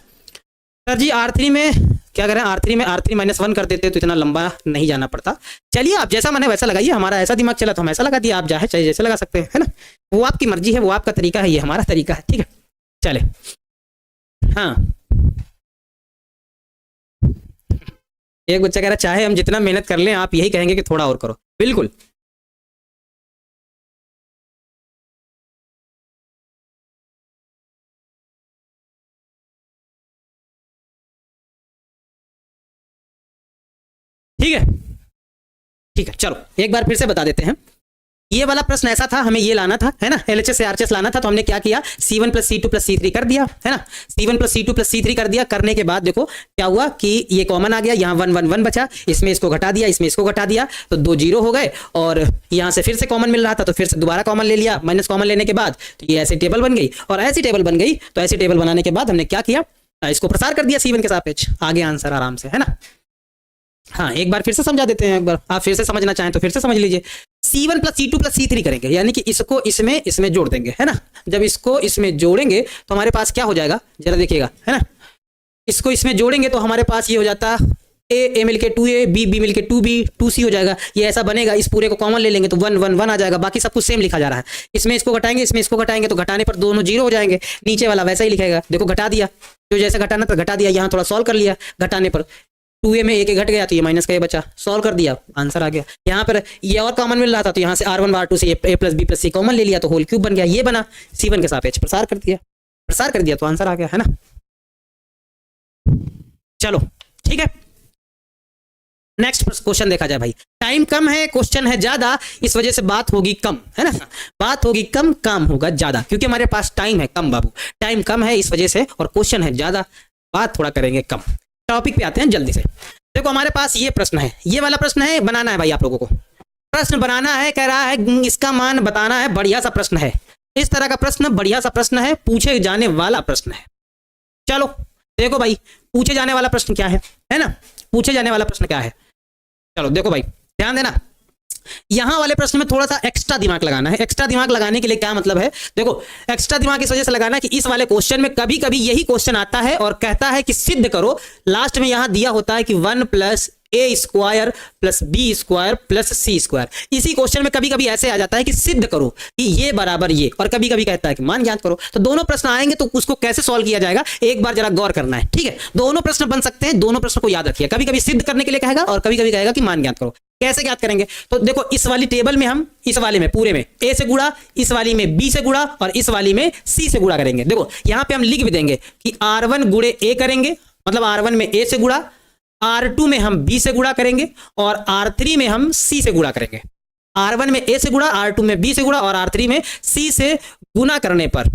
सर जी R3 में क्या करें, R3 में R3 -1 कर देते तो इतना लंबा नहीं जाना पड़ता। चलिए आप जैसा मन है वैसा लगाइए, हमारा ऐसा दिमाग चला तो हम ऐसा लगा दिया, आप चाहे जैसे लगा सकते हैं, है ना, वो आपकी मर्जी है, वो आपका तरीका है, ये हमारा तरीका है, ठीक है। चले हाँ, एक बच्चा कह रहा है चाहे हम जितना मेहनत कर लें आप यही कहेंगे कि थोड़ा और करो, बिल्कुल ठीक है, ठीक है। चलो एक बार फिर से बता देते हैं, ये वाला प्रश्न ऐसा था, हमें ये लाना था, है ना, LHS से RHS लाना था, तो हमने क्या किया, C1 plus C2 plus C3 कर दिया, है ना, C1 plus C2 plus C3 कर दिया। करने के बाद देखो क्या हुआ कि ये कॉमन आ गया, यहाँ 1 1 1 बचा, इसमें इसको घटा दिया, इसमें इसको घटा दिया, तो 2 जीरो हो गए, और यहाँ से फिर से कॉमन मिल रहा था तो फिर से दोबारा कॉमन ले लिया, माइनस कॉमन लेने के बाद तो ये ऐसी टेबल बन गई, और ऐसी टेबल बन गई तो ऐसी टेबल बनाने के बाद हमने क्या किया, इसको प्रसार कर दिया C1 के सापेक्ष, आगे आंसर आराम से, है ना। हाँ एक बार फिर से समझा देते हैं, एक बार आप फिर से समझना चाहें तो फिर से समझ लीजिए। C1 plus C2 plus C3 करेंगे, यानी कि इसको इसमें जोड़ देंगे, है ना। जब इसको इसमें जोड़ेंगे तो हमारे पास क्या हो जाएगा, जरा देखिएगा, है ना, इसको इसमें जोड़ेंगे तो हमारे पास ये हो जाता a मिलके 2a, b मिलके 2b 2c हो जाएगा, ये ऐसा बनेगा। इस पूरे को कॉमन ले लेंगे तो 1 1 1 आ जाएगा, बाकी सब कुछ सेम लिखा जा रहा है। इसमें इसको घटाएंगे, इसमें इसको घटाएंगे तो घटाने पर दोनों जीरो हो जाएंगे, नीचे वाला वैसा ही लिखेगा, देखो घटा दिया, जो जैसे घटाना था घटा दिया, यहाँ थोड़ा सॉल्व कर लिया, घटाने पर 2a में एक घट गया तो ये माइनस का ये बचा, सॉल्व कर दिया, आंसर आ गया। यहाँ पर ये और कॉमन मिल रहा था तो यहाँ से R1 R2 से a plus b plus c common ले लिया तो होल क्यूब बन गया, ये बना, C1 के सापेक्ष प्रसार कर दिया तो आंसर आ गया, है ना। चलो ठीक है, नेक्स्ट क्वेश्चन देखा जाए भाई। टाइम कम है, क्वेश्चन है ज्यादा, इस वजह से बात होगी कम, है ना, बात होगी कम, काम होगा ज्यादा, क्योंकि हमारे पास टाइम है कम बाबू, टाइम कम है इस वजह से, और क्वेश्चन है ज्यादा, बात थोड़ा करेंगे कम। टॉपिक पे आते हैं जल्दी से। देखो हमारे पास ये प्रश्न है, ये वाला प्रश्न है, बनाना है भाई आप लोगों को, प्रश्न बनाना है, कह रहा है इसका मान बताना है, बढ़िया सा प्रश्न है, इस तरह का प्रश्न बढ़िया सा प्रश्न है, पूछे जाने वाला प्रश्न है। चलो देखो भाई पूछे जाने वाला प्रश्न क्या है ना, पूछे जाने वाला प्रश्न क्या है, चलो देखो भाई ध्यान देना, यहां वाले प्रश्न में थोड़ा सा एक्स्ट्रा दिमाग लगाना है। एक्स्ट्रा दिमाग लगाने के लिए क्या मतलब है, देखो एक्स्ट्रा दिमाग इस वजह से लगाना कि इस वाले क्वेश्चन में कभी कभी यही क्वेश्चन आता है और कहता है कि सिद्ध करो, लास्ट में यहां दिया होता है कि 1 plus a square plus b square plus c square, इसी क्वेश्चन में कभी कभी ऐसे आ जाता है कि सिद्ध करो कि ये बराबर ये, और कभी कभी कहता है कि मान ज्ञात करो। तो दोनों प्रश्न आएंगे तो उसको कैसे सॉल्व किया जाएगा एक बार जरा गौर करना है, ठीक है। दोनों प्रश्न बन सकते हैं, दोनों प्रश्न को याद रखिए, कभी कभी सिद्ध करने के लिए कहेगा और कभी कभी कहेगा कि मान ज्ञात करो। कैसे ज्ञात करेंगे, तो देखो इस वाली टेबल में हम इस वाले में पूरे में a से गुणा, इस वाली में b से गुणा और इस वाली में c से गुणा करेंगे। देखो यहां पे हम लिख भी देंगे कि R1 गुणे a करेंगे, मतलब R1 में a से गुणा, R2 में हम b से गुणा करेंगे और R3 में हम c से गुणा करेंगे। R1 में a से गुणा, R2 में b से गुणा और R3 में c से गुणा करने पर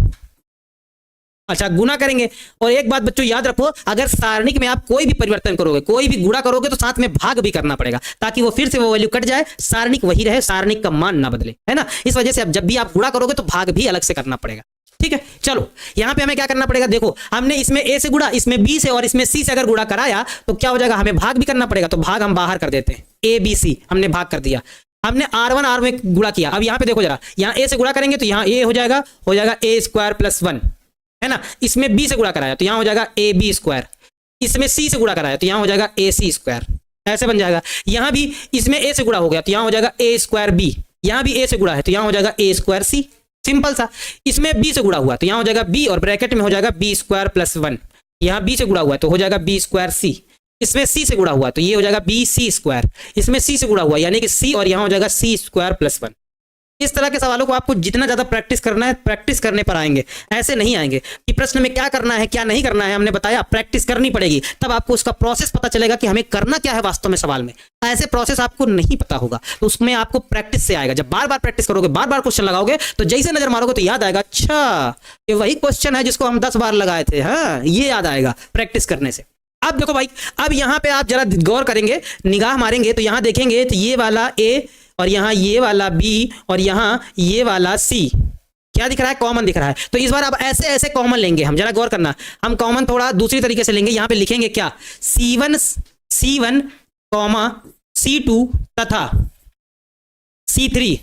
अच्छा, गुना करेंगे। और एक बात बच्चों याद रखो, अगर सारणिक में आप कोई भी परिवर्तन करोगे, कोई भी गुणा करोगे, तो साथ में भाग भी करना पड़ेगा, ताकि वो फिर से वो वैल्यू कट जाए, सारणिक वही रहे, सारणिक का मान ना बदले, है ना। इस वजह से अब जब भी आप गुणा करोगे तो भाग भी अलग से करना पड़ेगा। ठीक है, चलो यहां पे हमें क्या करना पड़ेगा, देखो हमने इसमें a से गुणा, इसमें b से और इसमें c से अगर गुणा कराया तो क्या हो जाएगा, हमें भाग भी करना पड़ेगा। तो भाग हम बाहर कर देते हैं, a b c हमने भाग कर दिया। हमने r1 r में गुणा किया। अब यहाँ पे देखो जरा, यहाँ a से गुणा करेंगे तो यहाँ a हो जाएगा a स्क्वायर प्लस 1, है ना। इसमें b से गुणा कराया तो यहाँ हो जाएगा a b स्क्वायर। इसमें c से गुणा कराया तो यहाँ हो जाएगा a c स्क्वायर, ऐसे बन जाएगा। यहाँ भी इसमें a से गुणा हो गया तो यहाँ हो जाएगा a स्क्वायर b। यहाँ भी a से गुणा है तो यहाँ हो जाएगा a स्क्वायर c, सिंपल सा। इसमें b से गुणा हुआ तो यहाँ हो जाएगा b और ब्रैकेट में हो जाएगा b स्क्वायर प्लस 1। यहाँ b से गुणा हुआ तो हो जाएगा b स्क्वायर c। इसमें c से गुणा हुआ तो ये हो जाएगा b c स्क्वायर। इसमें c से गुणा हुआ यानी कि c और यहाँ हो जाएगा c स्क्वायर प्लस 1। इस तरह के सवालों को आपको जितना ज्यादा प्रैक्टिस करना है, प्रैक्टिस करने पर आएंगे, ऐसे नहीं आएंगे कि प्रश्न में क्या करना है क्या नहीं करना है। हमने बताया प्रैक्टिस करनी पड़ेगी, तब आपको उसका प्रोसेस पता चलेगा कि हमें करना क्या है वास्तव में सवाल में। ऐसे प्रोसेस आपको नहीं पता होगा तो उसमें आपको प्रैक्टिस से आएगा। जब बार बार प्रैक्टिस करोगे, बार बार क्वेश्चन लगाओगे तो जैसे नजर मारोगे तो याद आएगा, अच्छा ये वही क्वेश्चन है जिसको हम 10 बार लगाए थे। हाँ, ये याद आएगा प्रैक्टिस करने से। अब देखो भाई, अब यहाँ पे आप जरा गौर करेंगे, निगाह मारेंगे तो यहाँ देखेंगे तो ये वाला a और यहाँ ये वाला b और यहाँ ये वाला c क्या दिख रहा है, कॉमन दिख रहा है। तो इस बार अब ऐसे ऐसे कॉमन लेंगे हम, जरा गौर करना। हम कॉमन थोड़ा दूसरी तरीके से लेंगे। यहाँ पे लिखेंगे क्या, c1 कॉमा c2 तथा c3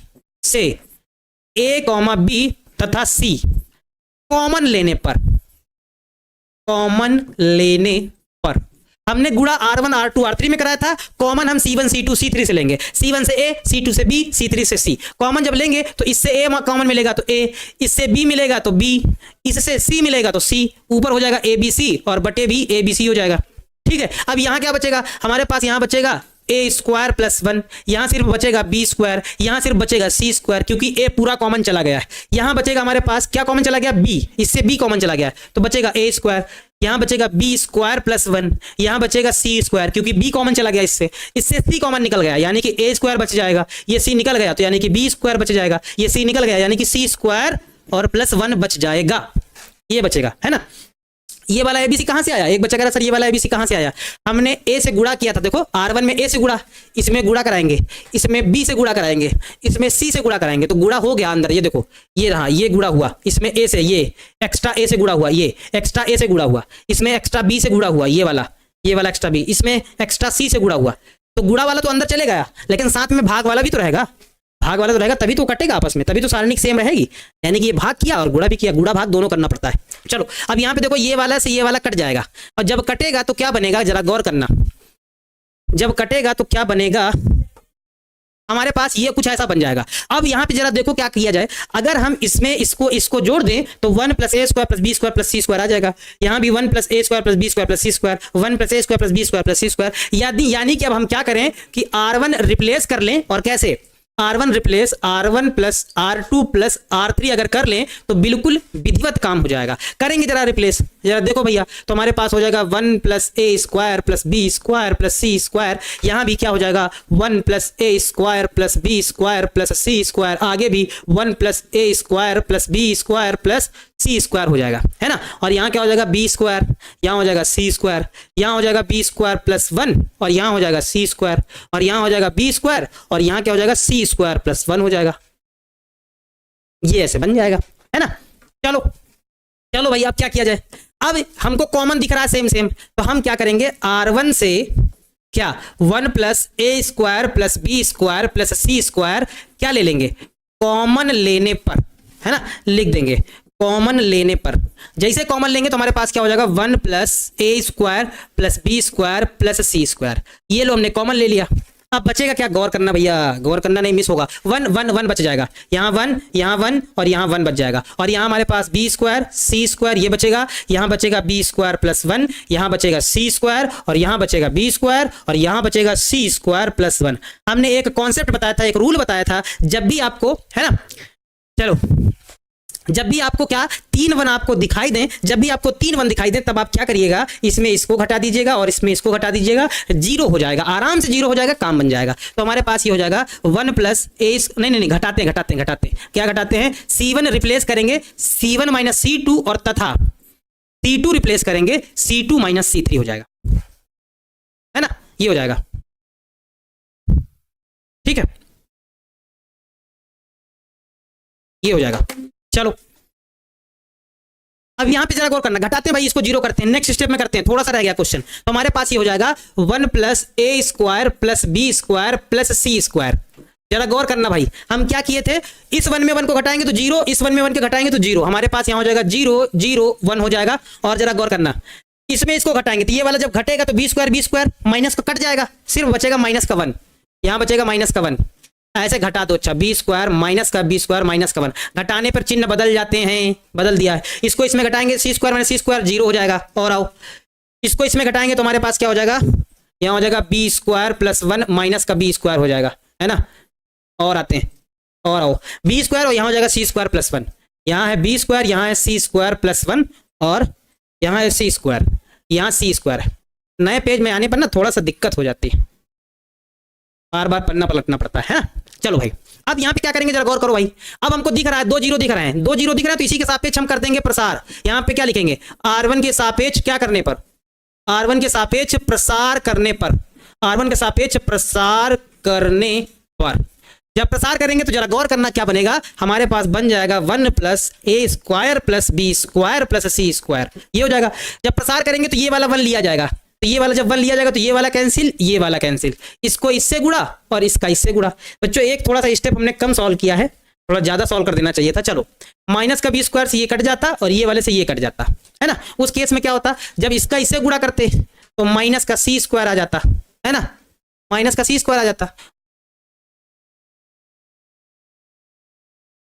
से a कॉमा b तथा c कॉमन लेने पर हमने गुणा r1 r2 r3 में कराया था। कॉमन हम c1 c2 c3 से लेंगे। c1 से a, c2 से b, c3 से c। कॉमन जब लेंगे तो इससे a कॉमन मिलेगा तो a, इससे b मिलेगा तो b, इससे c मिलेगा तो c, ऊपर हो जाएगा a b c और बटे भी a b c हो जाएगा। ठीक है, अब यहाँ क्या बचेगा हमारे पास, यहाँ बचेगा a स्क्वायर प्लस 1, यहाँ सिर्फ बचेगा b स्क्वायर, यहाँ सिर्फ बचेगा c स्क्वायर क्योंकि a पूरा कॉमन चला गया है। यहाँ बचेगा हमारे पास क्या कॉमन चला गया, b, इससे b कॉमन चला गया है तो बचेगा a स्क्वायर। यहाँ बचेगा b स्क्वायर प्लस 1, यहाँ बचेगा c स्क्वायर क्योंकि b कॉमन चला गया, इससे c कॉमन निकल गया यानी कि a स्क्वायर बच जाएगा। ये c निकल गया तो यानी कि b स्क्वायर बच जाएगा। ये c निकल गया यानी कि c स्क्वायर और प्लस 1 बच जाएगा, ये बचेगा, है ना। ये वाला एबीसी कहां से आया, एक बच्चा कह रहा सर ये वाला एबीसी कहां से आया। हमने ए से गुणा किया था, देखो r1 में a से गुणा, इसमें गुणा कराएंगे, इसमें b से गुणा कराएंगे, इसमें c से गुणा कराएंगे तो गुणा हो गया अंदर। ये देखो ये रहा, ये गुणा हुआ, इसमें a से, ये एक्स्ट्रा a से गुणा हुआ, ये एक्स्ट्रा a से गुणा हुआ, इसमें एक्स्ट्रा b से गुणा हुआ, ये वाला एक्स्ट्रा b, इसमें एक्स्ट्रा c से गुणा हुआ। तो गुणा वाला तो अंदर चले गया लेकिन साथ में भाग वाला भी तो रहेगा, भाग वाला तो रहेगा, तभी तो कटेगा आपस में, तभी तो सारणिक सेम रहेगी। यानी कि ये भाग किया और गुणा भी किया, गुणा भाग दोनों करना पड़ता है। चलो अब यहाँ पे देखो ये वाला से ये वाला कट जाएगा और जब कटेगा तो क्या बनेगा, जरा गौर करना। जब कटेगा तो क्या बनेगा हमारे पास, ये कुछ ऐसा बन जाएगा। अब यहाँ पे जरा देखो क्या किया जाए, अगर हम इसमें इसको जोड़ दें तो 1 plus a square plus b square plus c square आ जाएगा। यहाँ भी 1 plus a square plus b square plus c square, 1 plus a square plus b square plus c square. यानी कि अब हम क्या करें कि r1 रिप्लेस कर लें, और कैसे, r1 replace r1 plus r2 plus r3 अगर कर लें तो बिल्कुल विधिवत काम हो जाएगा। करेंगे जरा रिप्लेस, जरा देखो भैया, तो हमारे पास हो जाएगा 1 plus a square plus b square plus c square. यहाँ भी क्या हो जाएगा 1 plus a square plus b square plus c square, आगे भी 1 plus a square plus b square plus c square हो जाएगा, है ना। और यहाँ क्या हो जाएगा b स्क्वायर, यहाँ हो जाएगा c स्क्वायर, यहाँ हो जाएगा b स्क्वायर प्लस 1 और यहाँ हो जाएगा c स्क्वायर, और यहाँ हो जाएगा b स्क्वायर और यहाँ क्या हो जाएगा c स्क्वायर प्लस 1 हो जाएगा। ये ऐसे बन जाएगा, है ना। चलो चलो भाई अब क्या किया जाए, अब हमको कॉमन दिख रहा है सेम सेम, तो हम क्या करेंगे r1 से क्या 1 plus a square plus b square plus c square क्या ले लेंगे, कॉमन लेने पर, है ना, लिख देंगे कॉमन लेने पर। जैसे कॉमन लेंगे तो हमारे पास क्या हो जाएगा 1 plus a square plus b square plus c square. ये लो हमने कॉमन ले लिया। अब बचेगा क्या, गौर करना भैया, गौर करना नहीं मिस होगा। 1 1 1 बच जाएगा, यहाँ 1 यहाँ 1 और यहाँ 1 बच जाएगा, और यहाँ हमारे पास b स्क्वायर c स्क्वायर ये बचेगा, यहाँ बचेगा b स्क्वायर प्लस 1, यहाँ बचेगा c स्क्वायर और यहाँ बचेगा b स्क्वायर और यहाँ बचेगा c स्क्वायर प्लस 1। हमने एक कॉन्सेप्ट बताया था, एक रूल बताया था, जब भी आपको, है ना, चलो जब भी आपको क्या 3 1 आपको दिखाई दें, जब भी आपको 3 1 दिखाई दें तब आप क्या करिएगा, इसमें इसको घटा दीजिएगा और इसमें इसको घटा दीजिएगा, 0 हो जाएगा, आराम से 0 हो जाएगा, काम बन जाएगा। तो हमारे पास ये हो जाएगा 1 प्लस a, नहीं घटाते क्या घटाते हैं, c1 रिप्लेस करेंगे c1 माइनस c2 और तथा C2 रिप्लेस करेंगे, C2 माइनस C3 हो जाएगा, है ना, ये हो जाएगा, ठीक है, ये हो जाएगा। चलो अब यहां पे जरा गौर करना, घटाते हैं भाई, इसको जीरो करते हैं, नेक्स्ट स्टेप में करते हैं, थोड़ा सा रह गया क्वेश्चन, तो हमारे पास ये हो जाएगा 1 plus A square plus B square plus C square. जरा गौर करना भाई, हम क्या किए थे, इस 1 में 1 को घटाएंगे तो 0, इस 1 में 1 को घटाएंगे तो 0, हमारे पास यहां हो जाएगा 0 0 1 हो जाएगा। और जरा गौर करना, इसमें इसको घटाएंगे तो ये वाला जब घटेगा तो बी स्क्वायर माइनस का कट जाएगा, सिर्फ बचेगा माइनस का 1, यहां बचेगा माइनस का 1, ऐसे घटा दो। अच्छा, बी स्क्वायर माइनस का माइनस का 1, घटाने पर चिन्ह बदल जाते हैं, बदल दिया है, इसको इसमें घटाएंगे सी स्क्वायर माइनस सी स्क्वायर 0 हो जाएगा। और आओ, इसको इसमें घटाएंगे तो हमारे पास क्या हो जाएगा, यहाँ हो जाएगा बी स्क्वायर प्लस 1 माइनस का बी स्क्वायर हो जाएगा, है ना। और आते हैं, और आओ, बी स्क्वायर और यहाँ हो जाएगा सी स्क्वायर प्लस 1, यहाँ है बी स्क्वायर, यहाँ है सी स्क्वायर प्लस 1 और यहाँ है सी स्क्वायर, यहाँ सी स्क्वायर। नए पेज में आने पर ना थोड़ा सा दिक्कत हो जाती है, बार बार पन्ना पलटना पड़ता है ना। चलो भाई, अब यहाँ पे क्या करेंगे जरा गौर करो भाई, अब हमको दिख रहा है 2 जीरो दिख रहे हैं, 2 जीरो दिख रहा है, तो इसी के सापेक्ष हम कर देंगे प्रसार। यहाँ पे क्या लिखेंगे, R1 के सापेक्ष क्या करने पर, R1 के सापेक्ष प्रसार करने पर, R1 के सापेक्ष प्रसार करने पर जब प्रसार करेंगे तो जरा गौर करना क्या बनेगा, हमारे पास बन जाएगा 1 plus A square plus B square plus C square, ये हो जाएगा। जब प्रसार करेंगे तो ये वाला 1 लिया जाएगा, तो ये वाला जब 1 लिया जाएगा तो ये वाला कैंसिल, ये वाला कैंसिल, इसको इससे गुड़ा और इसका इससे गुड़ा। बच्चों एक थोड़ा सा स्टेप हमने कम सॉल्व किया है, थोड़ा ज्यादा सॉल्व कर देना चाहिए था। चलो, माइनस का बी स्क्वायर से ये कट जाता और ये वाले से ये कट जाता, है ना। उस केस में क्या होता, जब इसका इससे गुड़ा करते तो माइनस का सी स्क्वायर आ जाता, है ना, माइनस का सी स्क्वायर आ जाता,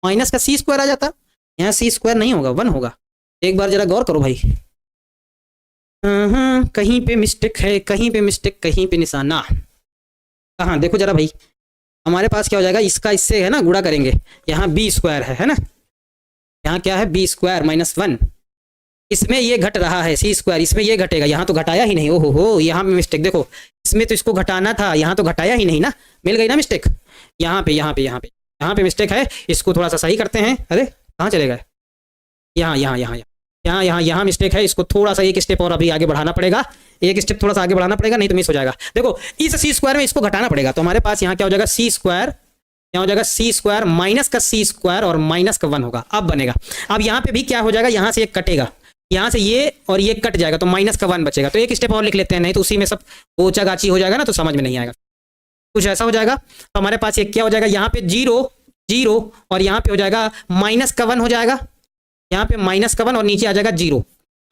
माइनस का सी स्क्वायर आ जाता, यहाँ सी स्क्वायर नहीं होगा 1 होगा। एक बार जरा गौर करो भाई, कहीं पे मिस्टेक है, कहीं पे मिस्टेक, कहीं पे निशाना कहाँ, देखो जरा भाई, हमारे पास क्या हो जाएगा, इसका इससे है ना गुड़ा करेंगे, यहाँ बी स्क्वायर है ना, यहाँ क्या है बी स्क्वायर माइनस 1, इसमें ये घट रहा है सी स्क्वायर, इसमें ये घटेगा, यहाँ तो घटाया ही नहीं, ओहो हो, यहाँ पे मिस्टेक, देखो इसमें तो इसको घटाना था, यहाँ तो घटाया ही नहीं ना, मिल गई ना मिस्टेक, यहाँ पे यहाँ पे यहाँ पे यहाँ पे मिस्टेक है, इसको थोड़ा सा सही करते हैं। अरे कहाँ चले गए, यहाँ यहाँ यहाँ यहाँ यहाँ यहाँ मिस्टेक है, इसको थोड़ा सा एक स्टेप और अभी आगे बढ़ाना पड़ेगा, एक स्टेप थोड़ा सा आगे बढ़ाना पड़ेगा, नहीं तो मिस हो जाएगा। देखो इस सी स्क्वायर में इसको घटाना पड़ेगा, तो हमारे पास यहाँ क्या हो जाएगा सी स्क्वायर, यहाँ हो जाएगा सी स्क्वायर माइनस का सी स्क्वायर और माइनस का 1 होगा, अब बनेगा। अब यहाँ पे भी क्या हो जाएगा, यहाँ से एक कटेगा, यहाँ से ये और ये कट जाएगा, तो माइनस का 1 बचेगा। तो एक स्टेप और लिख लेते हैं, नहीं तो उसी में सब गोचा गाची हो जाएगा ना, तो समझ में नहीं आएगा, कुछ ऐसा हो जाएगा। तो हमारे पास ये क्या हो जाएगा, यहाँ पे 0 0 और यहाँ पे हो जाएगा माइनस का 1 हो जाएगा, यहाँ पे माइनस का 1 और नीचे आ जाएगा 0,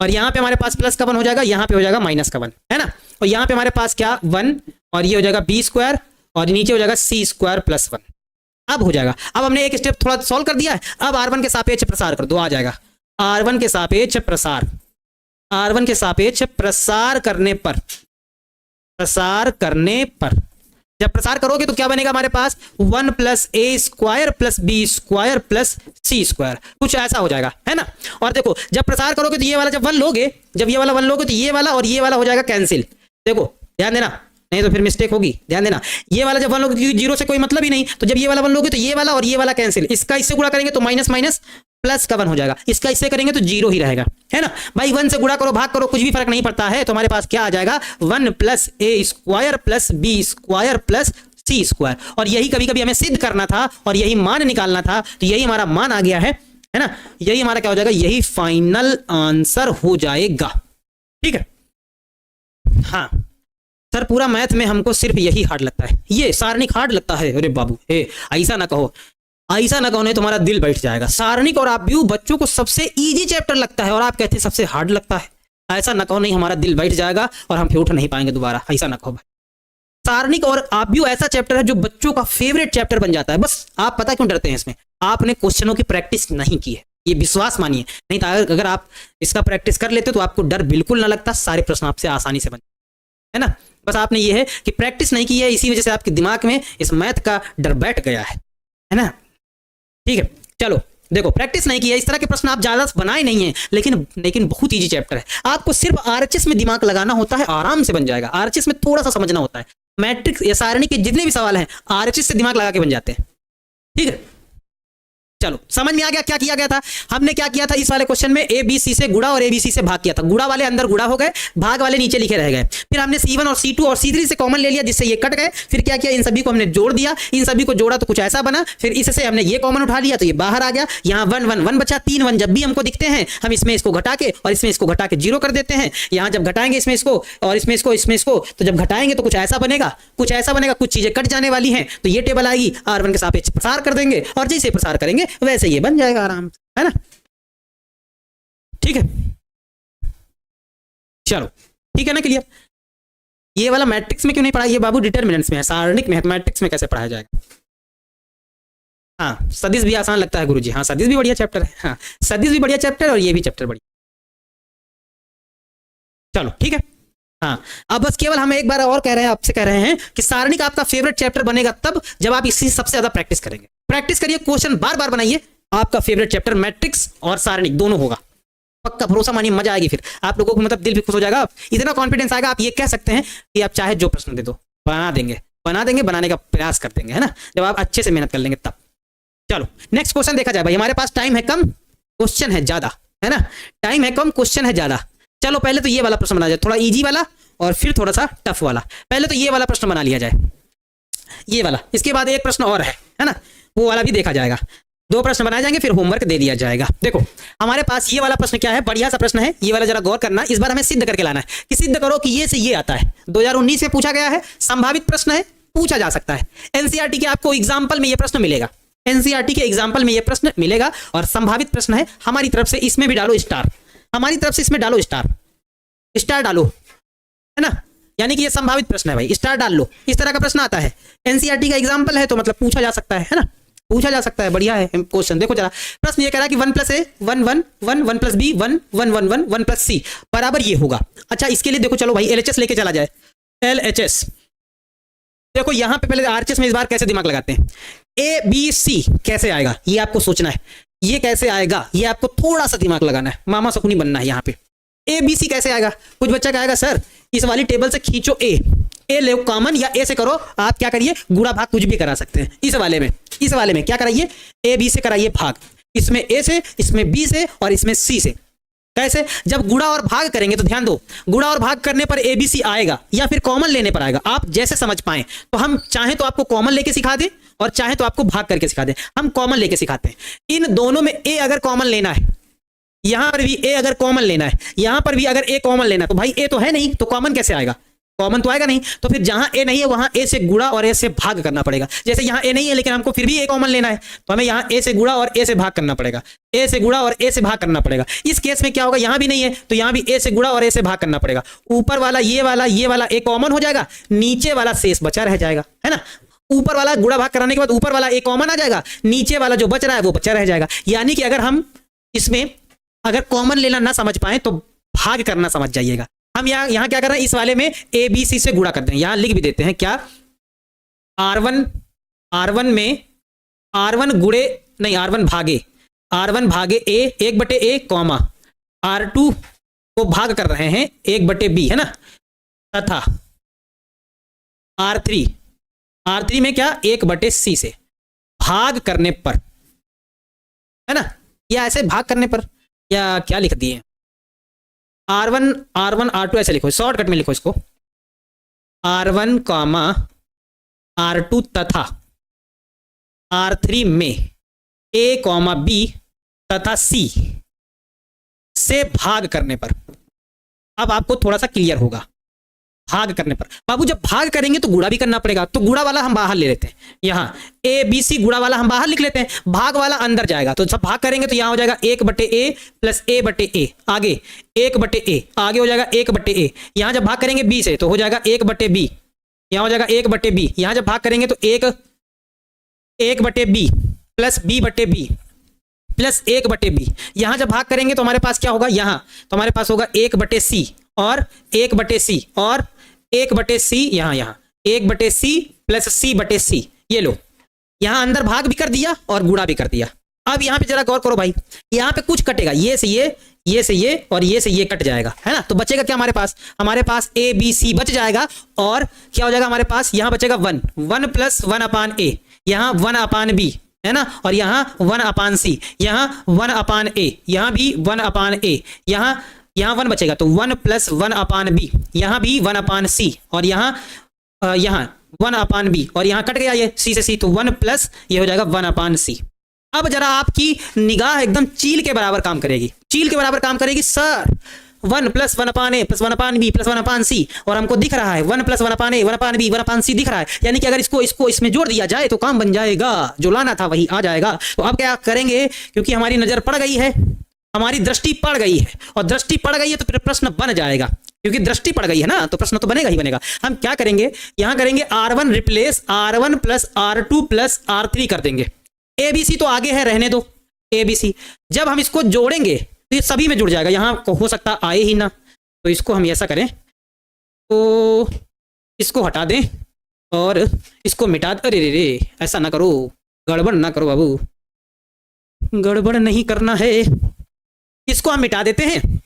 और यहाँ पे हमारे पास प्लस का 1 हो जाएगा, यहाँ पे हो जाएगा माइनस का 1, है ना। और यहाँ पे हमारे पास क्या 1 और ये हो जाएगा बी स्क्वायर और नीचे हो जाएगा सी स्क्वायर प्लस 1, अब हो जाएगा। अब हमने एक स्टेप थोड़ा सॉल्व कर दिया है, अब R1 के सापेक्ष प्रसार कर दो, आ जाएगा R1 के सापेक्ष प्रसार, R1 के सापेक्ष प्रसार करने पर, प्रसार करने पर जब प्रसार करोगे तो क्या बनेगा हमारे पास 1 plus A square plus B square plus C square, कुछ ऐसा हो जाएगा, है ना। और देखो जब प्रसार करोगे तो ये वाला जब 1 लोगे, जब ये वाला 1 लोगे तो ये वाला और ये वाला हो जाएगा कैंसिल, देखो ध्यान देना, नहीं तो फिर मिस्टेक होगी, ध्यान देना। ये वाला जब 1 लोगे, क्योंकि 0 से कोई मतलब ही नहीं, तो जब ये वाला 1 लोगे तो ये वाला और ये वाला कैंसिल, इसका इससे गुणा करेंगे तो माइनस माइनस प्लस का 1 हो जाएगा, इसका इससे करेंगे तो 0 ही रहेगा, है ना भाई। 1 से गुणा करो, भाग करो, कुछ भी फर्क नहीं पड़ता है। तो हमारे पास क्या आ जाएगा 1 plus A square plus B square plus C square, और यही कभी कभी हमें सिद्ध करना था और यही मान निकालना था, तो यही हमारा मान आ गया है ना, यही हमारा क्या हो जाएगा, यही फाइनल आंसर हो जाएगा, ठीक है। हाँ सर, पूरा मैथ में हमको सिर्फ यही हार्ड लगता है, ये सारणिक हार्ड लगता है। अरे बाबू ऐसा ना कहो, ऐसा ना कहो, नहीं तुम्हारा दिल बैठ जाएगा। सारणिक और आव्यूह बच्चों को सबसे इजी चैप्टर लगता है और आप कहते हैं सबसे हार्ड लगता है, ऐसा ना कहो, नहीं हमारा दिल बैठ जाएगा और हम फिर उठ नहीं पाएंगे दोबारा, ऐसा ना कहो भाई। सारणिक और आव्यूह ऐसा चैप्टर है जो बच्चों का फेवरेट चैप्टर बन जाता है। बस आप पता क्यों डरते हैं इसमें, आपने क्वेश्चनों की प्रैक्टिस नहीं की है, ये विश्वास मानिए, नहीं तो अगर आप इसका प्रैक्टिस कर लेते तो आपको डर बिल्कुल ना लगता, सारे प्रश्न आपसे आसानी से बन, है ना। बस आपने ये है कि प्रैक्टिस नहीं की है, इसी वजह से आपके दिमाग में इस मैथ का डर बैठ गया है ना। ठीक है, चलो देखो, प्रैक्टिस नहीं की है, इस तरह के प्रश्न आप ज्यादा बनाए नहीं हैं, लेकिन बहुत इजी चैप्टर है। आपको सिर्फ आरएचएस में दिमाग लगाना होता है, आराम से बन जाएगा। आरएचएस में थोड़ा सा समझना होता है, मैट्रिक्स या सारणी के जितने भी सवाल हैं आरएचएस से दिमाग लगा के बन जाते हैं, ठीक है। चलो समझ में आ गया क्या किया गया था। हमने क्या किया था इस वाले क्वेश्चन में, ए बी सी से गुड़ा और ए बी सी से भाग किया था। गुड़ा वाले अंदर गुड़ा हो गए, भाग वाले नीचे लिखे रह गए। फिर हमने C1 और C2 और C3 से कॉमन ले लिया जिससे ये कट गए। फिर क्या किया, इन सभी को हमने जोड़ दिया, इन सभी को जोड़ा तो कुछ ऐसा बना। फिर इससे हमने ये कॉमन उठा लिया तो ये बाहर आ गया। यहाँ 1 1 1 बचा, 3 1 जब भी हमको दिखते हैं हम इसमें इसको घटा के और इसमें इसको घटा के 0 कर देते हैं। यहाँ जब घटाएंगे इसमें इसको और इसमें इसको तो जब घटाएंगे तो कुछ ऐसा बनेगा, कुछ चीजें कट जाने वाली हैं। तो ये टेबल आएगी, R1 के सापेक्ष प्रसार कर देंगे और जैसे प्रसार करेंगे वैसे ये बन जाएगा आराम से, है ना। ठीक है, चलो ठीक है ना, क्लियर। ये वाला मैट्रिक्स में क्यों नहीं पढ़ा, ये बाबू डिटरमिनेंट्स में है, सारणिक में है, मैट्रिक्स में कैसे पढ़ाया जाएगा। हाँ सदिश भी आसान लगता है गुरुजी, हाँ सदिश भी बढ़िया चैप्टर है, हाँ सदिश भी बढ़िया चैप्टर और ये भी चैप्टर बढ़िया। चलो ठीक है, हाँ अब बस केवल हम एक बार और कह रहे हैं, आपसे कह रहे हैं कि सारणिक आपका फेवरेट चैप्टर बनेगा तब जब आप इसी सबसे ज्यादा प्रैक्टिस करेंगे। प्रैक्टिस करिए, क्वेश्चन बार बार बनाइए, आपका फेवरेट चैप्टर मैट्रिक्स और सारणिक दोनों होगा। पक्का भरोसा मानिए, मजा आएगी। फिर आप लोगों को मतलब दिल भी खुश हो जाएगा, इतना कॉन्फिडेंस आएगा, आप ये कह सकते हैं कि आप चाहे जो प्रश्न दे दो बना देंगे, बनाने का प्रयास कर देंगे, है ना, जब आप अच्छे से मेहनत कर लेंगे तब। चलो नेक्स्ट क्वेश्चन देखा जाए भाई। हमारे पास टाइम है कम, क्वेश्चन है ज्यादा, है ना, टाइम है कम, क्वेश्चन है ज्यादा। चलो पहले तो ये वाला प्रश्न बना जाए, थोड़ा इजी वाला और फिर थोड़ा सा टफ वाला। पहले तो ये वाला प्रश्न बना लिया जाए, ये वाला, इसके बाद एक प्रश्न और है ना, वो वाला भी देखा जाएगा। 2 प्रश्न बनाए जाएंगे, फिर होमवर्क दे दिया जाएगा। देखो हमारे पास ये वाला प्रश्न क्या है, बढ़िया सा प्रश्न है, ये वाला जरा गौर करना। इस बार हमें सिद्ध करके लाना है कि सिद्ध करो कि ये से ये आता है। 2019 में पूछा गया है, संभावित प्रश्न है, पूछा जा सकता है। एनसीईआरटी के आपको एग्जाम्पल में ये प्रश्न मिलेगा, एनसीईआरटी के एग्जाम्पल में ये प्रश्न मिलेगा और संभावित प्रश्न है हमारी तरफ से। इसमें भी डालो स्टार, हमारी तरफ से इसमें डालो स्टार डालो, है ना, यानी कि ये संभावित प्रश्न है भाई, स्टार डाल लो। इस तरह का प्रश्न आता है, एनसीईआरटी का एग्जाम्पल है तो मतलब पूछा जा सकता है ना, पूछा जा सकता है, बढ़िया है क्वेश्चन। देखो जरा प्रश्न ये कह रहा है कि 1 + a 1 1 1 1 + b 1 1 1 1 1 + c बराबर ये होगा। अच्छा इसके लिए देखो, चलो भाई LHS लेके चला जाए, LHS। देखो यहाँ पे पहले RHS में इस बार कैसे दिमाग लगाते हैं, ABC कैसे आएगा ये आपको सोचना है, ये कैसे आएगा ये आपको थोड़ा सा दिमाग लगाना है, मामा शकुनी बनना है यहाँ पे। ABC कैसे आएगा, कुछ बच्चा कहेगा सर इस वाली टेबल से खींचो ए ले कॉमन, या ए से करो, आप क्या करिए गुणा भाग कुछ भी करा सकते हैं। इस वाले में क्या कराइए, ए बी से कराइए भाग, इसमें ए से, इसमें बी से और इसमें सी से। कैसे, जब गुणा और भाग करेंगे तो ध्यान दो, गुणा और भाग करने पर ABC आएगा या फिर कॉमन लेने पर आएगा, आप जैसे समझ पाए। तो हम चाहे तो आपको कॉमन लेके सिखा दें और चाहे तो आपको भाग करके सिखा दें, हम कॉमन लेके सिखाते हैं। इन दोनों में ए अगर कॉमन लेना है, यहां पर भी ए अगर कॉमन लेना है, यहां पर भी अगर ए कॉमन लेना है, तो भाई ए तो है नहीं तो कॉमन कैसे आएगा, कॉमन तो आएगा नहीं। तो फिर जहां ए नहीं है वहां ए से गुणा और ए से भाग करना पड़ेगा। जैसे यहां ए नहीं है लेकिन हमको फिर भी ए कॉमन लेना है, तो हमें यहां ए से गुणा और ए से भाग करना पड़ेगा, ए से गुणा और ए से भाग करना पड़ेगा। इस केस में क्या होगा, यहां भी नहीं है तो यहां भी ए से गुणा और ए से भाग करना पड़ेगा। ऊपर वाला ये वाला ए कॉमन हो जाएगा, नीचे वाला शेष बचा रह जाएगा, है ना। ऊपर वाला गुणा भाग कराने के बाद ऊपर वाला ए कॉमन आ जाएगा, नीचे वाला जो बच रहा है वो बचा रह जाएगा। यानी कि अगर हम इसमें अगर कॉमन लेना ना समझ पाए तो भाग करना समझ जाइएगा। हम यहां क्या कर रहे हैं, इस वाले में ABC से गुणा करते हैं, यहां लिख भी देते हैं क्या, R1 में R1 भागे A 1/A कॉमा R2 को भाग कर रहे हैं 1/B, है ना, तथा R3 में क्या 1/C से भाग करने पर, है ना, या ऐसे भाग करने पर, या क्या लिख दिए R1 R2 ऐसे लिखो, शॉर्टकट में लिखो इसको, R1 कॉमा R2 तथा R3 में A कॉमा B तथा C से भाग करने पर। अब आपको थोड़ा सा क्लियर होगा, भाग करने पर। बाबू जब भाग करेंगे तो गुणा भी करना पड़ेगा, तो गुणा वाला हम बाहर ले लेते हैं, यहां ABC गुणा वाला हम बाहर लिख लेते हैं, भाग वाला अंदर जाएगा। तो जब भाग करेंगे तो यहां हो जाएगा 1/A प्लस A/A, आगे 1/A, आगे हो जाएगा 1/A। यहां जब भाग करेंगे B से तो हो जाएगा 1/B, यहां हो जाएगा 1/B। यहां जब भाग करेंगे तो 1/B plus B/B plus 1/B। यहां जब भाग करेंगे तो हमारे पास क्या होगा, यहां तो हमारे पास होगा 1/C और 1/C और 1/C, यहां 1/C प्लस C/C। ये लो, यहां अंदर भाग भी कर दिया और गुणा भी कर दिया। अब यहां पे जरा गौर करो भाई, यहां पे कुछ कटेगा, ये से ये और ये से ये कट जाएगा, है ना। तो बचेगा क्या हमारे पास ABC बच जाएगा और क्या हो जाएगा हमारे पास, यहां बचेगा 1 + 1/A, यहां 1/B है ना, और यहाँ 1/c, यहाँ 1/a, यहाँ भी 1/a, यहाँ 1 बचेगा तो 1 + 1/b, यहाँ भी 1/c, और यहाँ 1/b, और यहाँ कट गया ये c से c, तो 1 प्लस ये हो जाएगा 1/c। अब जरा आपकी निगाह एकदम चील के बराबर काम करेगी, चील के बराबर काम करेगी। सर 1 + 1/a + 1/b + 1/c, और हमको दिख रहा है 1 + 1/a 1/b 1/c दिख रहा है, यानी कि अगर इसको इसमें जोड़ दिया जाए तो काम बन जाएगा, जो लाना था वही आ जाएगा। तो अब क्या करेंगे, क्योंकि हमारी नजर पड़ गई है, हमारी दृष्टि पड़ गई है, और दृष्टि पड़ गई है तो फिर प्रश्न बन जाएगा, क्योंकि दृष्टि पड़ गई है ना, तो प्रश्न तो बनेगा ही बनेगा। हम क्या करेंगे, यहां करेंगे R1 replace R1 + R2 + R3 कर देंगे। ABC तो आगे है, रहने दो ABC। जब हम इसको जोड़ेंगे तो ये सभी में जुड़ जाएगा, यहां हो सकता आए ही ना, तो इसको हम ऐसा करें, तो इसको हटा दें और इसको मिटा दें। अरे रे, ऐसा ना करो, गड़बड़ ना करो बाबू, गड़बड़ नहीं करना है। इसको हम मिटा देते हैं